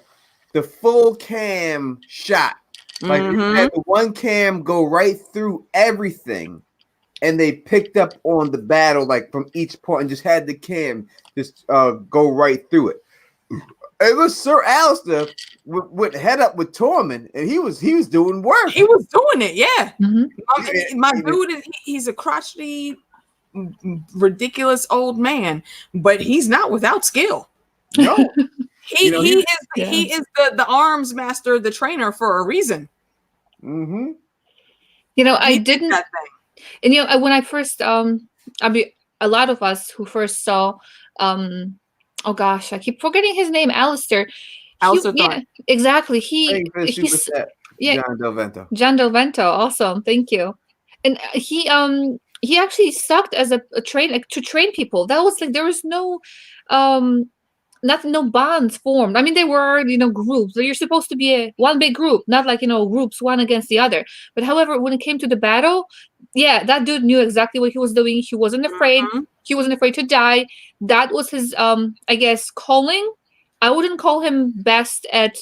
full cam shot. Like they had the one cam go right through everything. And they picked up on the battle from each point and just had the cam just go right through it. It was Sir Alistair went head up with Tormund, and he was doing work. He was doing it, yeah. Mm-hmm. My dude he's a crotchety, ridiculous old man, but he's not without skill. No, he is the arms master, the trainer for a reason. Mm-hmm. I didn't. That thing. And when I first, I mean, a lot of us who first saw, oh gosh, I keep forgetting his name, Alistair. Thorne. Yeah, exactly. John Del Vento. John Del Vento, awesome, thank you. And he actually sucked as a to train people. That was like there was no no bonds formed. I mean, they were, groups. So you're supposed to be one big group, not like, groups one against the other. But however, when it came to the battle, yeah, that dude knew exactly what he was doing. He wasn't afraid. Mm-hmm. He wasn't afraid to die. That was his, I guess, calling. I wouldn't call him best at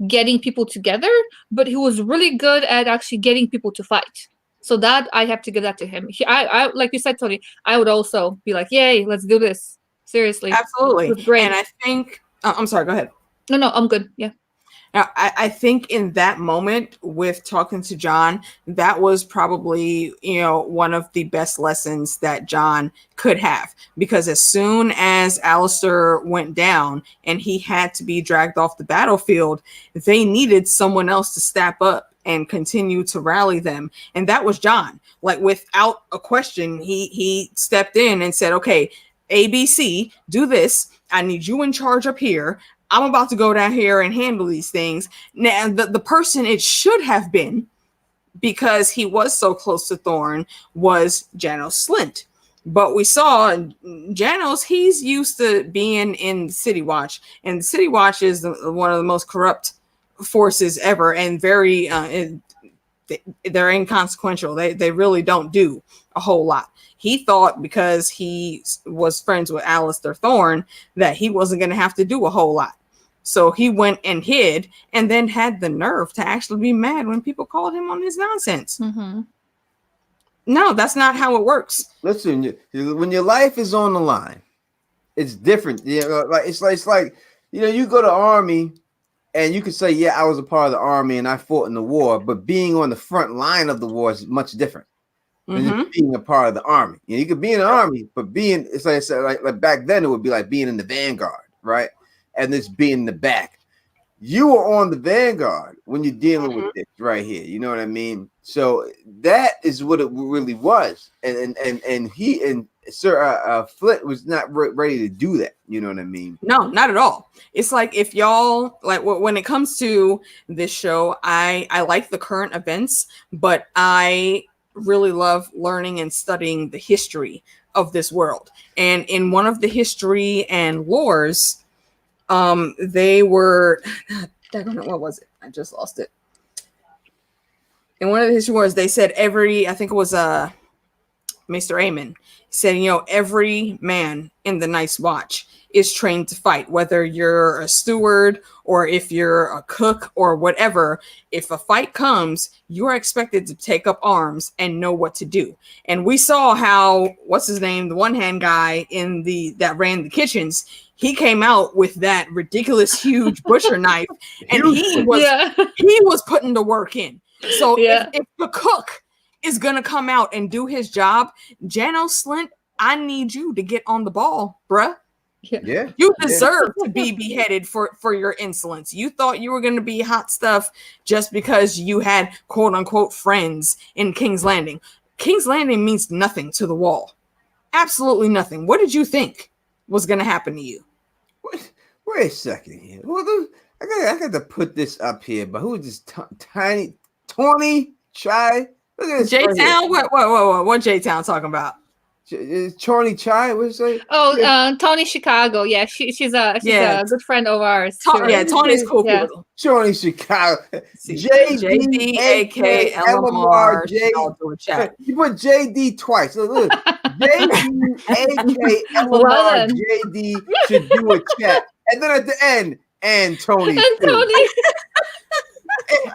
getting people together, but he was really good at actually getting people to fight. So that I have to give that to him. I like you said, Tony, I would also be like, yay, let's do this. Seriously. Absolutely. Great. And I think, I'm sorry, go ahead. No, I'm good. Yeah. Now, I think in that moment with talking to Jon, that was probably, one of the best lessons that Jon could have. Because as soon as Alistair went down and he had to be dragged off the battlefield, they needed someone else to step up and continue to rally them. And that was Jon. Like, without a question, he stepped in and said, okay, ABC, do this. I need you in charge up here. I'm about to go down here and handle these things. Now, the person it should have been, because he was so close to Thorne, was Janos Slynt. But we saw Janos, he's used to being in City Watch. And City Watch is one of the most corrupt forces ever, and very they're inconsequential. They really don't do a whole lot. He thought because he was friends with Alistair Thorne that he wasn't going to have to do a whole lot. So he went and hid, and then had the nerve to actually be mad when people called him on his nonsense. Mm-hmm. No, that's not how it works. Listen, when your life is on the line, it's different. It's like you go to army, and you could say, yeah, I was a part of the army and I fought in the war, but being on the front line of the war is much different than just being a part of the army. You could be in the army, but it's like I said, like back then it would be like being in the vanguard, right? And this being in the back. You were on the vanguard when you're dealing with this right here. You know what I mean? So that is what it really was. And he and Sir Flint was not ready to do that. You know what I mean? No, not at all. It's like if y'all like when it comes to this show, I like the current events, but I really love learning and studying the history of this world. And in one of the history and lores, they were, what was it? I just lost it. In one of the history wars, they said I think it was Mr. Aemon said, every man in the Night's Watch is trained to fight, whether you're a steward or if you're a cook or whatever. If a fight comes, you are expected to take up arms and know what to do. And we saw how, what's his name, the one-hand guy that ran the kitchens, he came out with that ridiculous huge butcher knife, and he was putting the work in. So if the cook is gonna come out and do his job, Janos Slynt, I need you to get on the ball, bruh. Yeah. You deserve to be beheaded for your insolence. You thought you were going to be hot stuff just because you had quote unquote friends in King's Landing. King's Landing means nothing to the Wall. Absolutely nothing. What did you think was going to happen to you? Wait a second here. Well, I got to put this up here, but who is this tiny Tawny Chai? Look at this. J-Town? What J-Town talking about? Tawny Chai, what is it? Oh, Tony Chicago. Yeah, she's a good friend of ours. Tony's cool. Tawny Chicago. JD, aka LMR. You put JD twice. Look, JD, aka LMR. JD should do a chat, and then at the end, and Tony. And Tony.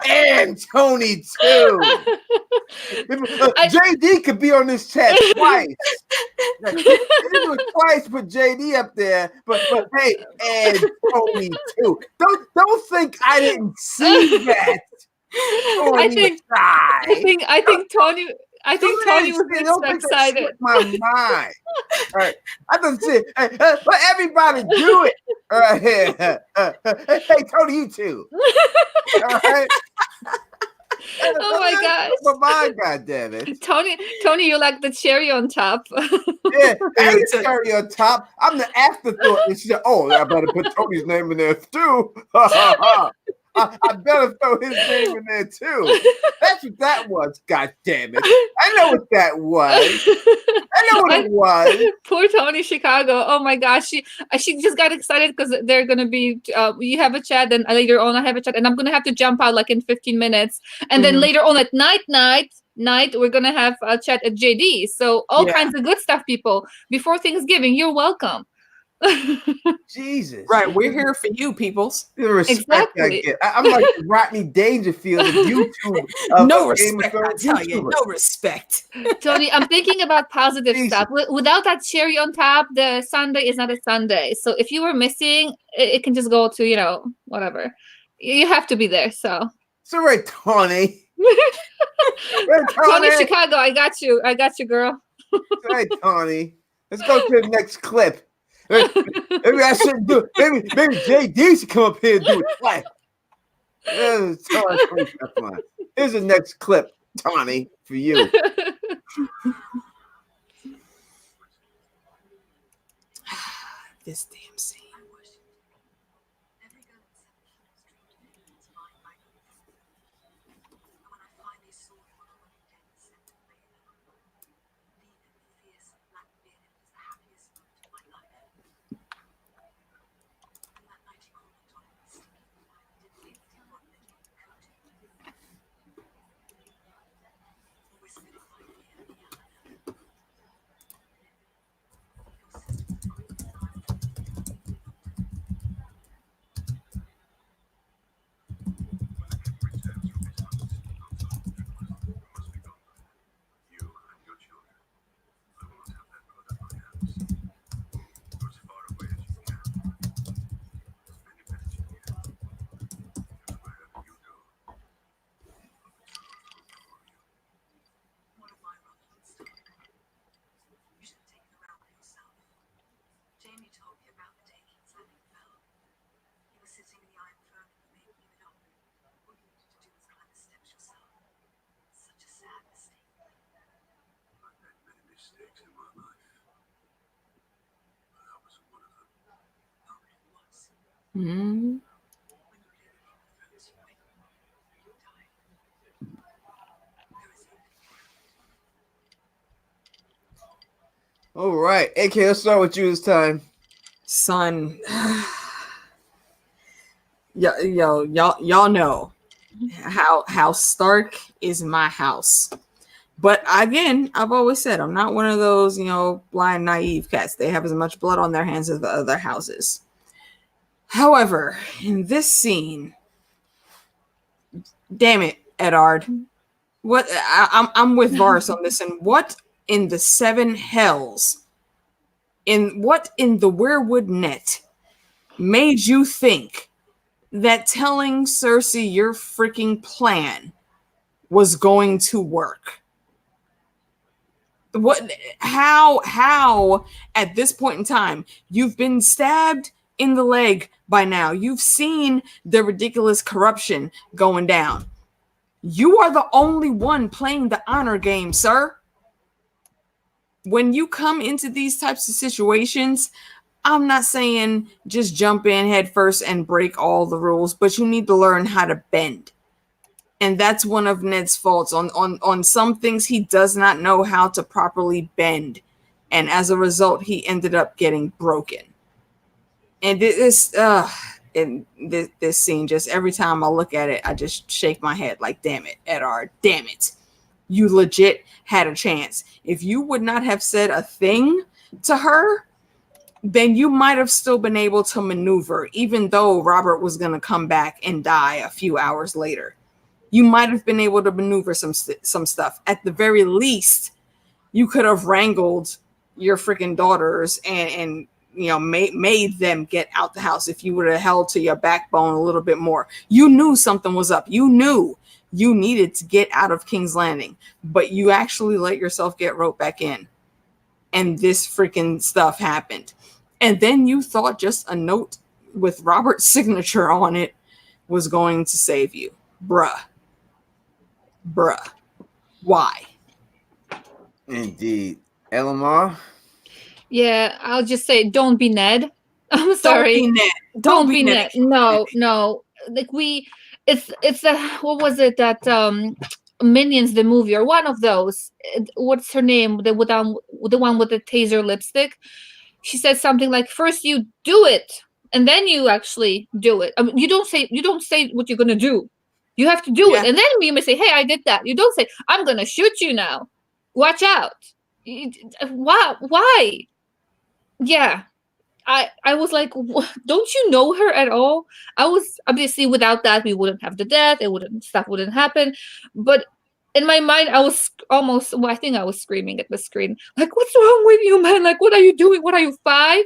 And Tony too. JD could be on this chat twice. It twice put JD up there, but hey, and Tony too. Don't think I didn't see that. I think Tony was excited. My mind. All right, I don't see it. Let everybody do it. All right, hey Tony, you too. All right. Oh my gosh! But my God damn it, Tony, you like the cherry on top. Yeah, I ain't cherry on top. I'm the afterthought. And she said, "Oh, I better put Tony's name in there too." I better throw his name in there too. That's what that was. God damn it! I know what that was. I know what it was. Poor Tony Chicago. Oh my gosh, she just got excited because they're gonna be. You have a chat, and later on I have a chat, and I'm gonna have to jump out like in 15 minutes, and then later on at night we're gonna have a chat at JD. So all kinds of good stuff, people. Before Thanksgiving, you're welcome. Jesus. Right, we're here for you, peoples. The respect I get. I'm like Rodney Dangerfield of YouTube. No respect, I tell you. No respect. Tony, I'm thinking about positive stuff. Without that cherry on top, the Sunday is not a Sunday. So if you were missing, it can just go to, whatever. You have to be there, so. So right, Tony. Tony Chicago, I got you, girl. Right, Tony. Let's go to the next clip. Maybe I shouldn't do it. Maybe JD should come up here and do it twice. Here's the next clip, Tony, for you. This damn scene. Mm-hmm. All right, AK, let's start with you this time. Son, y'all know how Stark is my house. But again, I've always said I'm not one of those, blind, naive cats. They have as much blood on their hands as the other houses. However, in this scene, damn it, Eddard, what I'm with Varus on this. And what in the seven hells, what in the weirwood net made you think that telling Cersei your freaking plan was going to work? How at this point in time, you've been stabbed in the leg by now. You've seen the ridiculous corruption going down. You are the only one playing the honor game, sir. When you come into these types of situations, I'm not saying just jump in head first and break all the rules, but you need to learn how to bend. And that's one of Ned's faults. On some things, he does not know how to properly bend. And as a result, he ended up getting broken. And this scene, just every time I look at it, I just shake my head like, damn it, Eddard, damn it. You legit had a chance. If you would not have said a thing to her, then you might have still been able to maneuver, even though Robert was going to come back and die a few hours later. you might have been able to maneuver some stuff. At the very least, you could have wrangled your freaking daughters and you know, made them get out the house if you would have held to your backbone a little bit more. You knew something was up. You knew you needed to get out of King's Landing, but you actually let yourself get roped back in. And this freaking stuff happened. And then you thought just a note with Robert's signature on it was going to save you. Bruh. Why? Indeed. LMR? Yeah, I'll just say, don't be Ned. I'm sorry. Don't be Ned. Don't be Ned. No. Like it's what was it that Minions the movie or one of those? What's her name? The one with the taser lipstick. She said something like, "First you do it, and then you actually do it." I mean, you don't say what you're gonna do. You have to do it, and then you may say, "Hey, I did that." You don't say, "I'm gonna shoot you now. Watch out." Why? Yeah, I was like, don't you know her at all? I was obviously, without that we wouldn't have the death. Stuff wouldn't happen. But in my mind, I was almost. Well, I think I was screaming at the screen, like, "What's wrong with you, man? Like, what are you doing? What are you, 5?"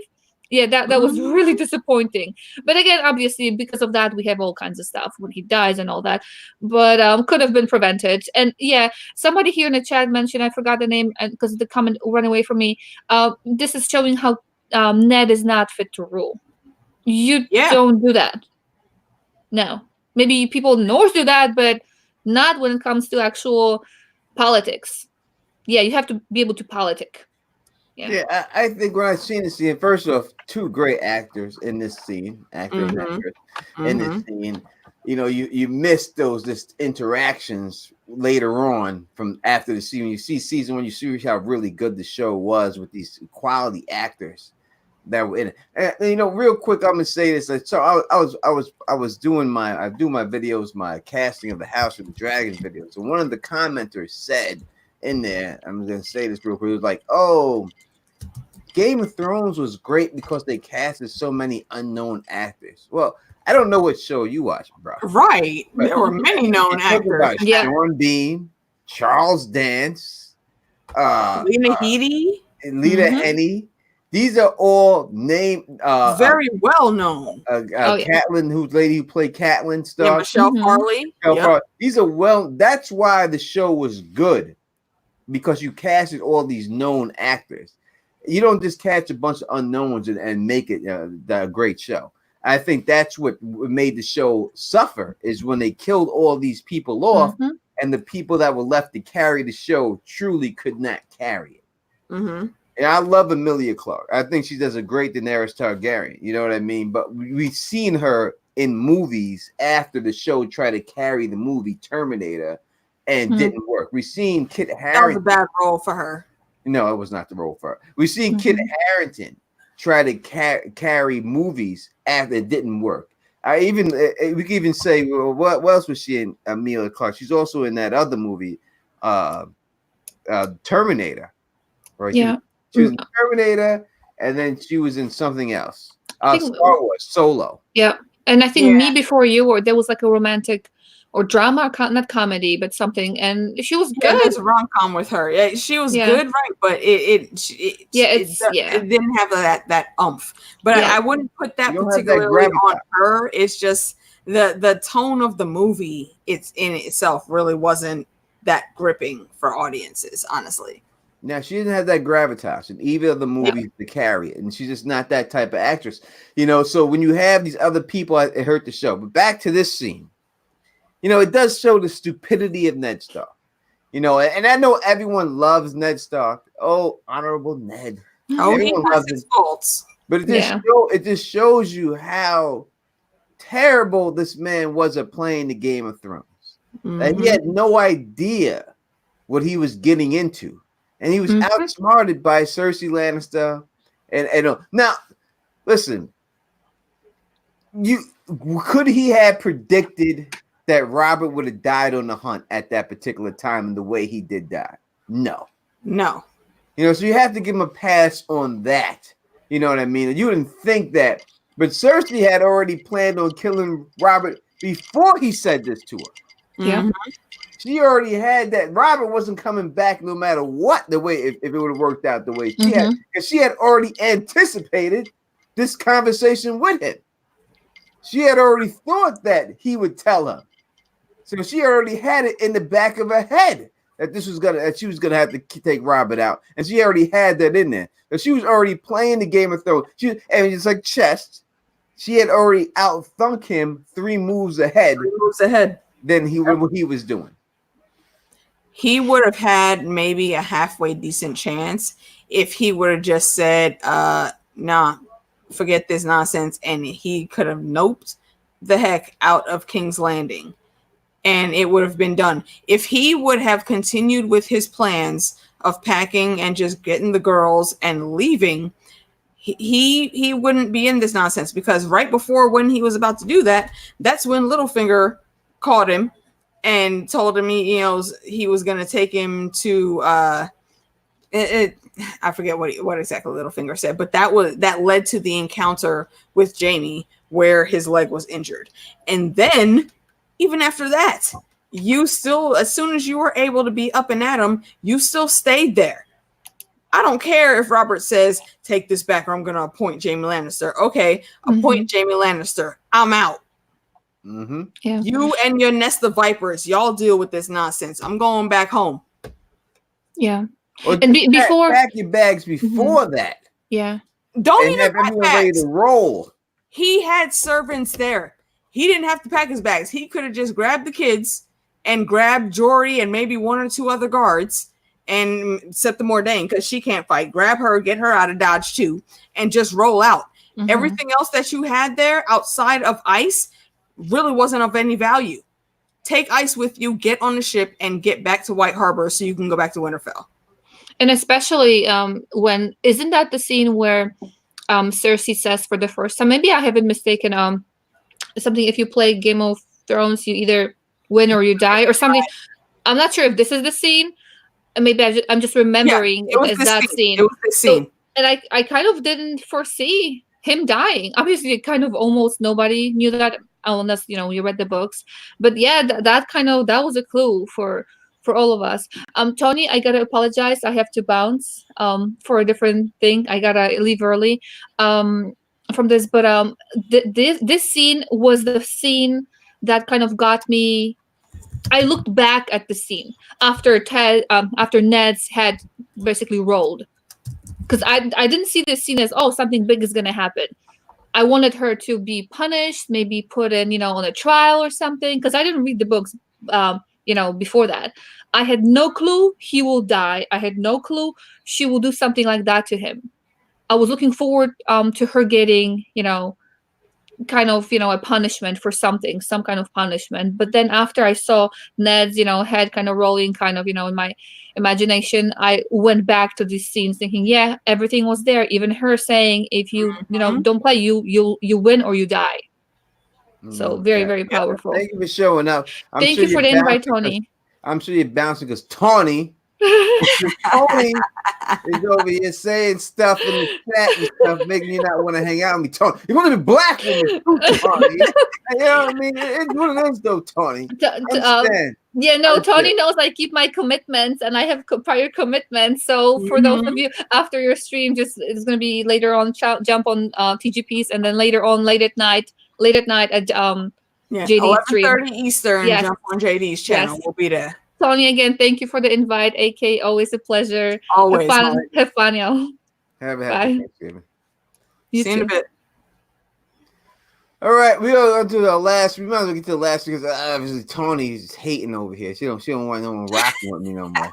Yeah, that was really disappointing. But again, obviously, because of that, we have all kinds of stuff when he dies and all that. But could have been prevented. And yeah, somebody here in the chat mentioned, I forgot the name because the comment ran away from me. This is showing how Ned is not fit to rule. You don't do that. No. Maybe people north do that, but not when it comes to actual politics. Yeah, you have to be able to politic. Yeah, I think when I've seen the scene, first off, 2 great actors in this scene, in this scene. You know, you miss those interactions later on from after the scene. When you see season 1, you see how really good the show was with these quality actors that were in it. And you know, real quick, I'm gonna say this. So I do my videos, my casting of the House of the Dragon videos. And one of the commenters said in there, I'm gonna say this real quick. It was like, "Oh, Game of Thrones was great because they casted so many unknown actors." Well, I don't know what show you watch, bro. Right. But there were many known actors. Sean Bean, Charles Dance, Lena Headey, Headey. These are all named very well known. Catelyn, who played Catelyn Stark. Yeah, Michelle Farley. These are that's why the show was good, because you casted all these known actors. You don't just catch a bunch of unknowns and make it a great show. I think that's what made the show suffer, is when they killed all these people off, and the people that were left to carry the show truly could not carry it. And I love Emilia Clarke. I think she does a great Daenerys Targaryen. You know what I mean? But we've seen her in movies after the show try to carry the movie Terminator and didn't work. We've seen Kit Harington. That was a bad role for her. No, it was not the role for her. We've seen Kit Harington try to carry movies after it didn't work. We can even say, well, what else was she in? Emilia Clarke. She's also in that other movie, Terminator. Right? Yeah. She was in Terminator, and then she was in something else. Star Wars, Solo. Yeah. And I think Me Before You, or there was like a romantic or drama, not comedy, but something. And she was good. There's a rom-com with her. Yeah, she was good, right? But it didn't have that umph. But I wouldn't put that particularly on her. It's just the tone of the movie. It's in itself really wasn't that gripping for audiences, honestly. Now, she didn't have that gravitas in either of the movies to carry it, and she's just not that type of actress, you know. So when you have these other people, it hurt the show. But back to this scene, you know, it does show the stupidity of Ned Stark, you know. And I know everyone loves Ned Stark. Oh, honorable Ned. Oh, he has his faults. But it just shows you how terrible this man was at playing the Game of Thrones. And he had no idea what he was getting into. And he was outsmarted by Cersei Lannister. And now, listen, could he have predicted that Robert would have died on the hunt at that particular time and the way he did die? No. You know, so you have to give him a pass on that. You know what I mean? You didn't think that. But Cersei had already planned on killing Robert before he said this to her. Yeah. Mhm. She already had that. Robert wasn't coming back no matter what the way if it would have worked out the way she had, because she had already anticipated this conversation with him. She had already thought that he would tell her. So she already had it in the back of her head that she was gonna have to take Robert out, and she already had that in there. So she was already playing the Game of Thrones. And it's like chess. She had already outthunk him 3 moves ahead. 3 moves ahead than what he was doing. He would have had maybe a halfway decent chance if he would have just said, nah, forget this nonsense. And he could have noped the heck out of King's Landing and it would have been done. If he would have continued with his plans of packing and just getting the girls and leaving, he wouldn't be in this nonsense, because right before when he was about to do that, that's when Littlefinger caught him and told him he was going to take him to I forget what exactly Littlefinger said, but that led to the encounter with Jaime where his leg was injured. And then even after that, you still, as soon as you were able to be up and at him, you still stayed there. I don't care if Robert says, take this back or I'm going to appoint Jaime Lannister. Okay, appoint Jaime Lannister. I'm out. Mm-hmm. Yeah. You and your nest of vipers, y'all deal with this nonsense. I'm going back home. Yeah. Or And before pack your bags before that. Yeah. Don't and even have pack everyone ready bags. to roll. He had servants there. He didn't have to pack his bags. He could have just grabbed the kids and grabbed Jory and maybe 1 or 2 other guards, and except the Mordain, because she can't fight. Grab her, get her out of Dodge too, and just roll out. Everything else that you had there outside of Ice really wasn't of any value. Take Ice with you, get on the ship, and get back to White Harbor so you can go back to Winterfell. And especially when, isn't that the scene where Cersei says for the first time, maybe I haven't mistaken, something, if you play Game of Thrones, you either win or you die or something. I'm not sure if this is the scene. Maybe I'm just remembering it as that scene. It was this scene. So, and I kind of didn't foresee him dying. Obviously, kind of almost nobody knew that unless you read the books. But yeah, that was a clue for all of us. Tony, I gotta apologize. I have to bounce for a different thing. I gotta leave early from this. But this scene was the scene that kind of got me. I looked back at the scene after Ned's head basically rolled, because I didn't see this scene as, oh, something big is gonna happen. I wanted her to be punished, maybe put in on a trial or something, because I didn't read the books before that. I had no clue he will die. I had no clue she will do something like that to him. I was looking forward to her getting kind of a punishment for something, some kind of punishment. But then after I saw Ned's head kind of rolling kind of in my imagination, I went back to these scenes thinking, yeah, everything was there, even her saying, if you don't play, you win or you die. So very, very powerful. Thank you for showing up. Thank you for the invite, Tony. I'm sure you're bouncing because Tony is over here saying stuff in the chat and stuff, making you not want to hang out with me. Tony, you want to be black with me too, Tony. You know what I mean? It's one of those though, Tony. Yeah, no, Tony knows I keep my commitments and I have prior commitments. So for those of you after your stream, it's going to be later on, jump on TGPs, and then later on late at night at JD's stream. 11:30 Eastern, jump on JD's channel. Yes. We'll be there. Tony, again, thank you for the invite. AK, always a pleasure. Always. Have fun, y'all. Have a happy Thanksgiving. See you in a bit. All right, we're gonna do the last. We might as well get to the last because obviously Tony's hating over here. She don't want no one rocking with me no more.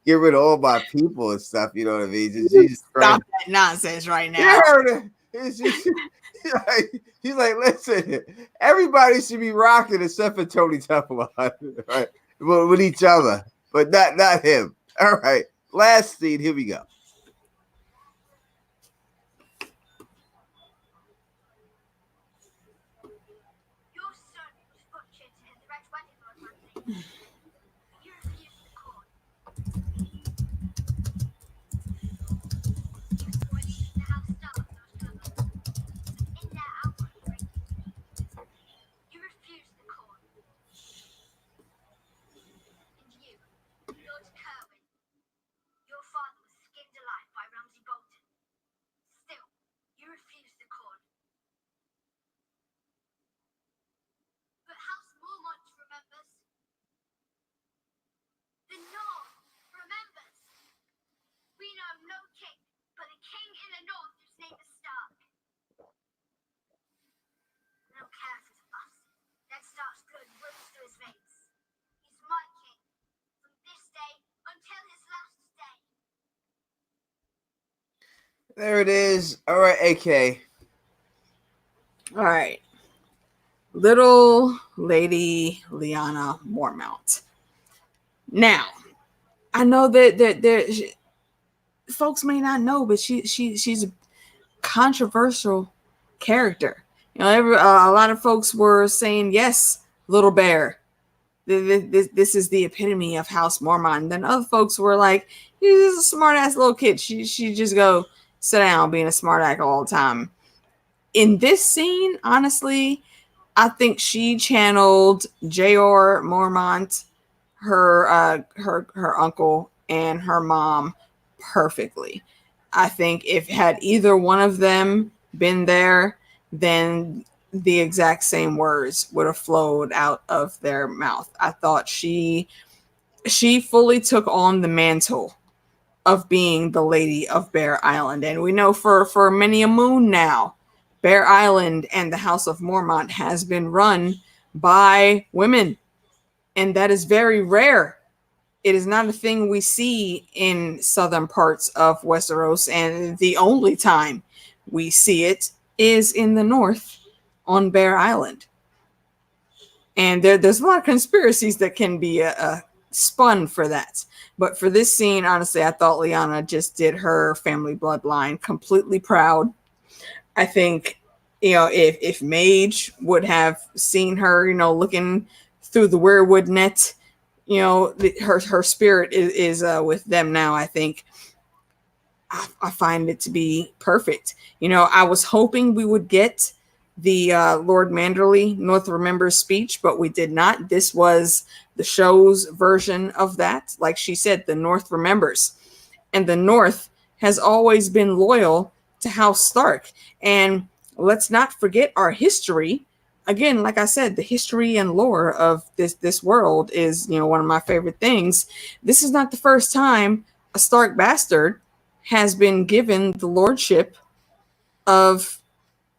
Get rid of all my people and stuff. You know what I mean? Just stop that nonsense right now. You heard it. He's like, listen, everybody should be rocking except for Tony Teflon, right? With each other, but not him. All right, last scene. Here we go. Your son was butchered at the Red Wedding, Lord Ramsay. You refused the court. You poisoned the House Stark, Lord Tubman. In their alcohol drinking. You refused the court. There it is. All right, AK. All right. Little Lady Lyanna Mormont. Now, I know that folks may not know, but she's a controversial character. You know, a lot of folks were saying, yes, Little Bear, this is the epitome of House Mormont. And then other folks were like, she's a smart ass little kid. She just go sit down being a smart ass all the time. In this scene, honestly, I think she channeled J.R. Mormont, her uncle, and her mom perfectly. I think if had either one of them been there, then the exact same words would have flowed out of their mouth. I thought she fully took on the mantle of being the Lady of Bear Island. And we know for many a moon now, Bear Island and the House of Mormont has been run by women. And that is very rare. It is not a thing we see in southern parts of Westeros. And the only time we see it is in the north on Bear Island. And there's a lot of conspiracies that can be spun for that. But for this scene, honestly, I thought Lyanna just did her family bloodline completely proud. I think, you know, if Mage would have seen her, you know, looking through the weirwood net, you know, her spirit is with them now. I think I find it to be perfect. You know, I was hoping we would get the Lord Manderley North Remembers speech, but we did not. This was the show's version of that. Like she said, the North remembers. And the North has always been loyal to House Stark. And let's not forget our history. Again, like I said, the history and lore of this world is, you know, one of my favorite things. This is not the first time a Stark bastard has been given the lordship of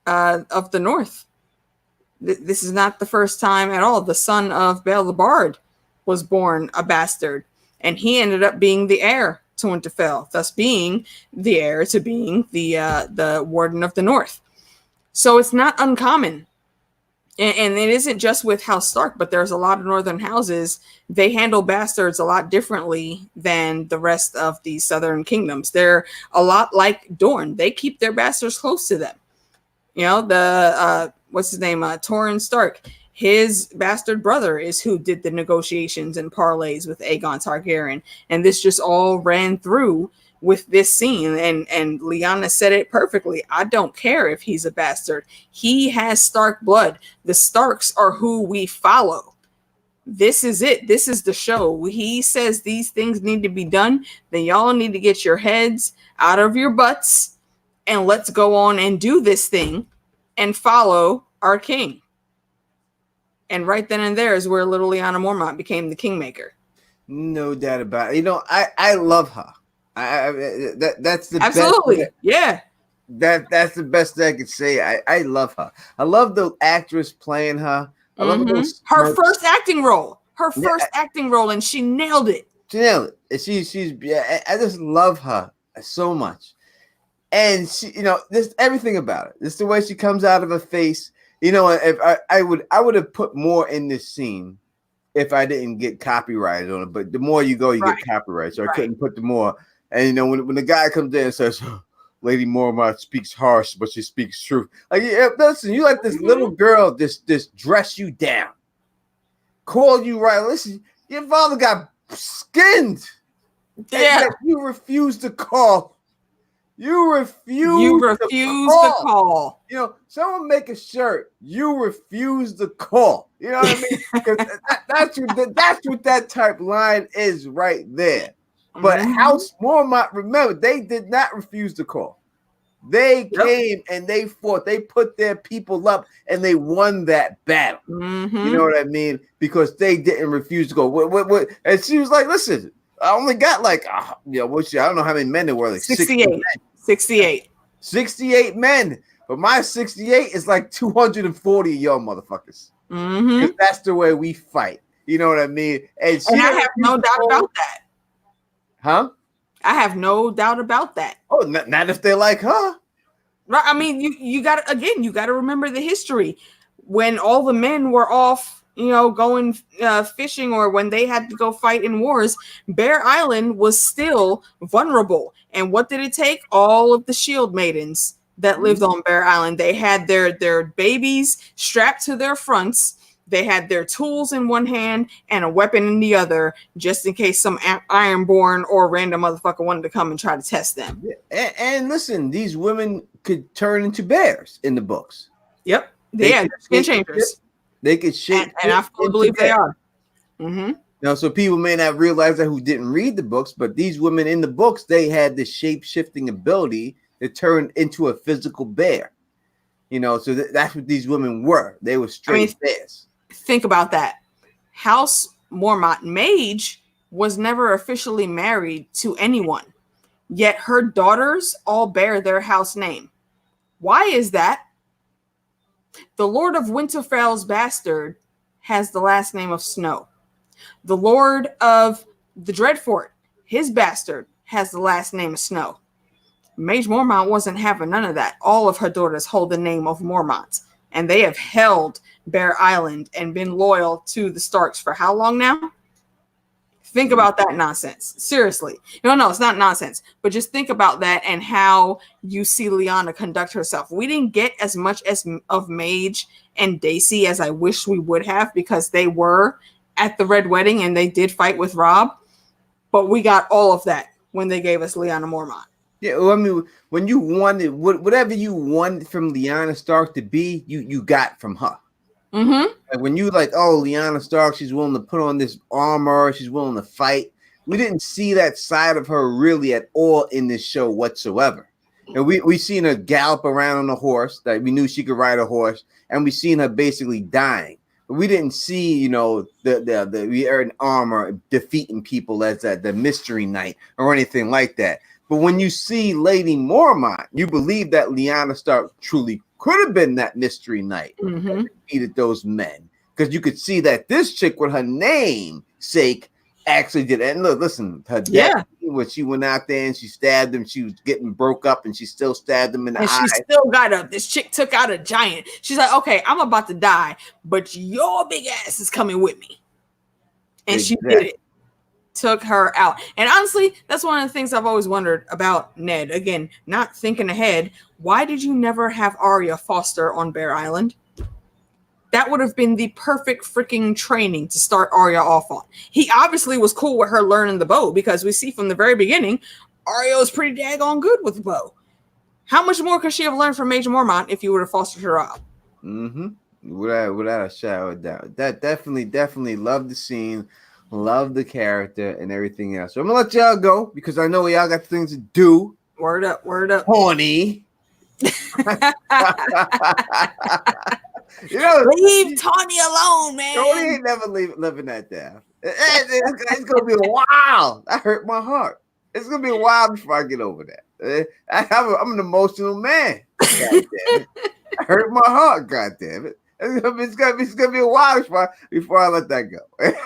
the North. This is not the first time at all. The son of Bael the Bard was born a bastard, and he ended up being the heir to Winterfell, thus being the heir to being the Warden of the North. So it's not uncommon. And it isn't just with House Stark, but there's a lot of northern houses. They handle bastards a lot differently than the rest of the southern kingdoms. They're a lot like Dorne. They keep their bastards close to them. You know, the what's his name? Torrhen Stark. His bastard brother is who did the negotiations and parlays with Aegon Targaryen. And this just all ran through with this scene. And Lyanna said it perfectly. I don't care if he's a bastard. He has Stark blood. The Starks are who we follow. This is it. This is the show. He says these things need to be done. Then y'all need to get your heads out of your butts and let's go on and do this thing and follow our king. And right then and there is where little Lyanna Mormont became the kingmaker. No doubt about it. You know, I love her. That's the absolutely best. Yeah. That's the best thing I could say. I love her. I love the actress playing her. I love her first acting role. Her first acting role, and she nailed it. She nailed it. She's I just love her so much. And she, you know, this everything about it. This the way she comes out of her face. You know, if I would have put more in this scene if I didn't get copyrighted on it. But the more you go, you get copyrighted. So I couldn't put the more. And you know, when the guy comes in and says, Lady Mormont speaks harsh, but she speaks truth. Like, yeah, listen, you let this little girl this dress you down, call you right. Listen, your father got skinned. Yeah, you refuse to call. You refuse to call. You know, someone make a shirt. You refuse to call. You know what I mean? Because that's what that type line is right there. But House Mormont, remember, they did not refuse to call. They came and they fought. They put their people up and they won that battle. You know what I mean? Because they didn't refuse to go. What? And she was like, listen, I only got like, you know, I don't know how many men there were. Like 68 men. But my 68 is like 240 of y'all motherfuckers. Because that's the way we fight. You know what I mean? And I have no doubt about that. Huh? I have no doubt about that. Oh, not if they like her. Right? I mean, you got to, again, you got to remember the history when all the men were off, going fishing, or when they had to go fight in wars. Bear Island was still vulnerable, and what did it take? All of the shield maidens that lived on Bear Island. They had their babies strapped to their fronts. They had their tools in one hand and a weapon in the other, just in case some Ironborn or random motherfucker wanted to come and try to test them. And listen, these women could turn into bears in the books. Yep. They're skin changers. They could shape. And I fully believe they are. Mm-hmm. Now, so people may not realize that who didn't read the books, but these women in the books, they had the shape-shifting ability to turn into a physical bear. So that's what these women were. They were straight bears. Think about that. House Mormont Mage was never officially married to anyone, yet her daughters all bear their house name. Why is that? The Lord of Winterfell's bastard has the last name of Snow. The Lord of the Dreadfort, his bastard, has the last name of Snow. Mage Mormont wasn't having none of that. All of her daughters hold the name of Mormont, and they have held Bear Island and been loyal to the Starks for how long now? Think about that nonsense. Seriously. No, it's not nonsense. But just think about that and how you see Lyanna conduct herself. We didn't get as much of Mage and Daisy as I wish we would have, because they were at the Red Wedding and they did fight with Robb. But we got all of that when they gave us Lyanna Mormont. Yeah, well, I mean, when you wanted whatever you wanted from Lyanna Stark to be, you got from her. Mm-hmm. Like when you Lyanna Stark, she's willing to put on this armor, she's willing to fight. We didn't see that side of her really at all in this show whatsoever. And we seen her gallop around on a horse that we knew she could ride a horse, and we seen her basically dying. But we didn't see, the in armor defeating people as the mystery knight or anything like that. But when you see Lady Mormont, you believe that Lyanna Stark truly could have been that mystery knight that defeated those men. Because you could see that this chick with her name sake actually did it. And look, listen, her dad, when she went out there and she stabbed him, she was getting broke up and she still stabbed him in the eye. And she still got up. This chick took out a giant. She's like, okay, I'm about to die, but your big ass is coming with me. And she did it. Took her out. And honestly, that's one of the things I've always wondered about Ned. Again, not thinking ahead. Why did you never have Arya foster on Bear Island? That would have been the perfect freaking training to start Arya off on. He obviously was cool with her learning the bow, because we see from the very beginning, Arya was pretty daggone good with the bow. How much more could she have learned from Mage Mormont if you would have fostered her out? Without a shadow of doubt. That definitely loved the scene. Love the character and everything else. So I'm gonna let y'all go because I know y'all got things to do. Word up. Horny. Leave Tawny alone, man. Tony ain't never living that down. It's gonna be a while. That hurt my heart. It's gonna be a while before I get over that. I'm an emotional man. God damn it. That hurt my heart. God damn it. It's gonna be a while before I let that go.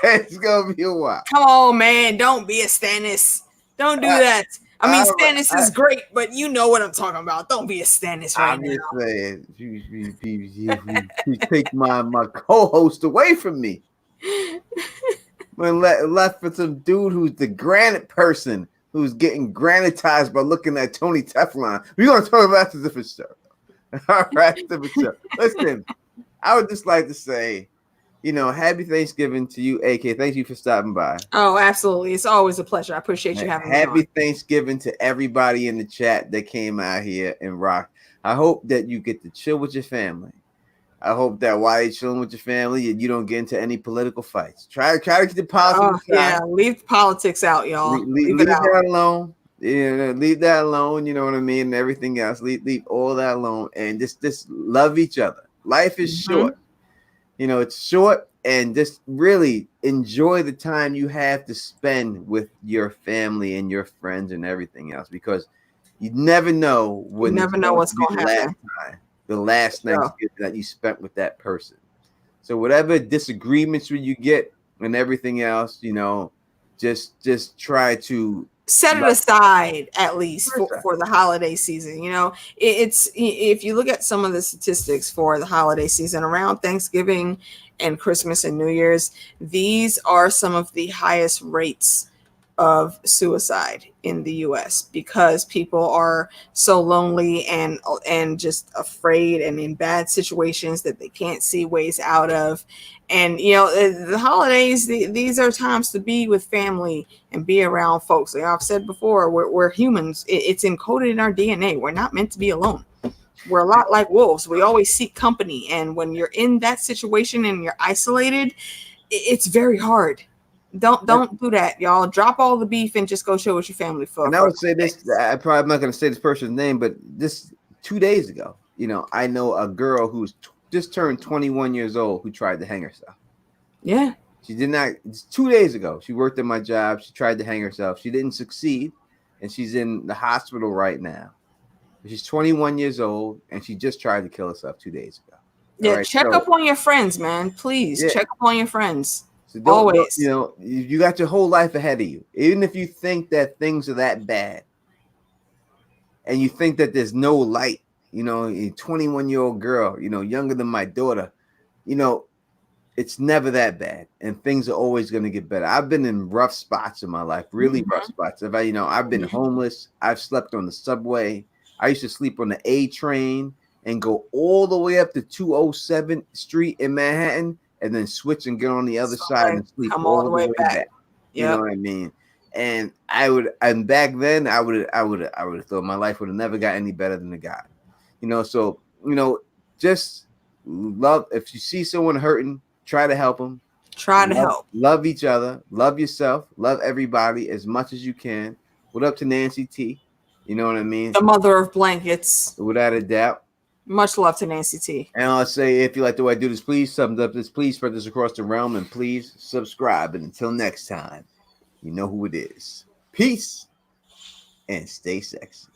It's gonna be a while. Come on, man. Don't be a Stannis. Don't do that. I mean, Stannis is great, but you know what I'm talking about. Don't be a Stannis right now. I'm just saying, you take my co-host away from me. When left for some dude who's the granite person who's getting granitized by looking at Tony Teflon. We're gonna talk about this different stuff. All right, different stuff. Listen. I would just like to say, happy Thanksgiving to you, AK. Thank you for stopping by. Oh, absolutely. It's always a pleasure. I appreciate you having me on. Happy Thanksgiving to everybody in the chat that came out here and rock. I hope that you get to chill with your family. I hope that while you're chilling with your family, you don't get into any political fights. Try to get the politics out. Yeah, leave politics out, y'all. Leave that alone. Yeah, leave that alone. You know what I mean? And everything else. Leave all that alone and just love each other. Life is short. It's short, and just really enjoy the time you have to spend with your family and your friends and everything else, because you never know what's going to happen. The last Thanksgiving that you spent with that person. So whatever disagreements you get and everything else, just try to set it But- aside at least Set it aside. for the holiday season. You know, it's if you look at some of the statistics for the holiday season around Thanksgiving and Christmas and New Year's, these are some of the highest rates of suicide in the US because people are so lonely and just afraid and in bad situations that they can't see ways out of. And you know, the holidays, these are times to be with family and be around folks. Like I've said before, we're humans. It's encoded in our DNA. We're not meant to be alone. We're a lot like wolves. We always seek company, and when you're in that situation and you're isolated, it's very hard. Don't do that, y'all. Drop all the beef and just go chill with your family for. And I would say this, I'm not going to say this person's name, but this 2 days ago, you know, I know a girl who's just turned 21 years old who tried to hang herself. Yeah. She did not. It's 2 days ago. She worked at my job. She tried to hang herself. She didn't succeed, and she's in the hospital right now. She's 21 years old, and she just tried to kill herself 2 days ago. Yeah, right, check so- up on your friends, man. Please Yeah. check up on your friends. So Always. you know, you got your whole life ahead of you. Even if you think that things are that bad, and you think that there's no light, you know, a 21-year-old girl, you know, younger than my daughter, you know, it's never that bad, and things are always going to get better. I've been in rough spots in my life, really rough spots. I've been homeless. I've slept on the subway. I used to sleep on the A train and go all the way up to 207th Street in Manhattan, and then switch and get on the other side and sleep come all the way back. You know Yep. what I mean? And and back then I would have thought my life would have never got any better than the guy. You know, so you know, just love. If you see someone hurting, try to help them. Try to help. Love each other. Love yourself. Love everybody as much as you can. What up to Nancy T? You know what I mean? The mother of blankets. Without a doubt. Much love to Nancy T. And I'll say, if you like the way I do this, please thumbs up this, please spread this across the realm, and please subscribe. And until next time, you know who it is. Peace and stay sexy.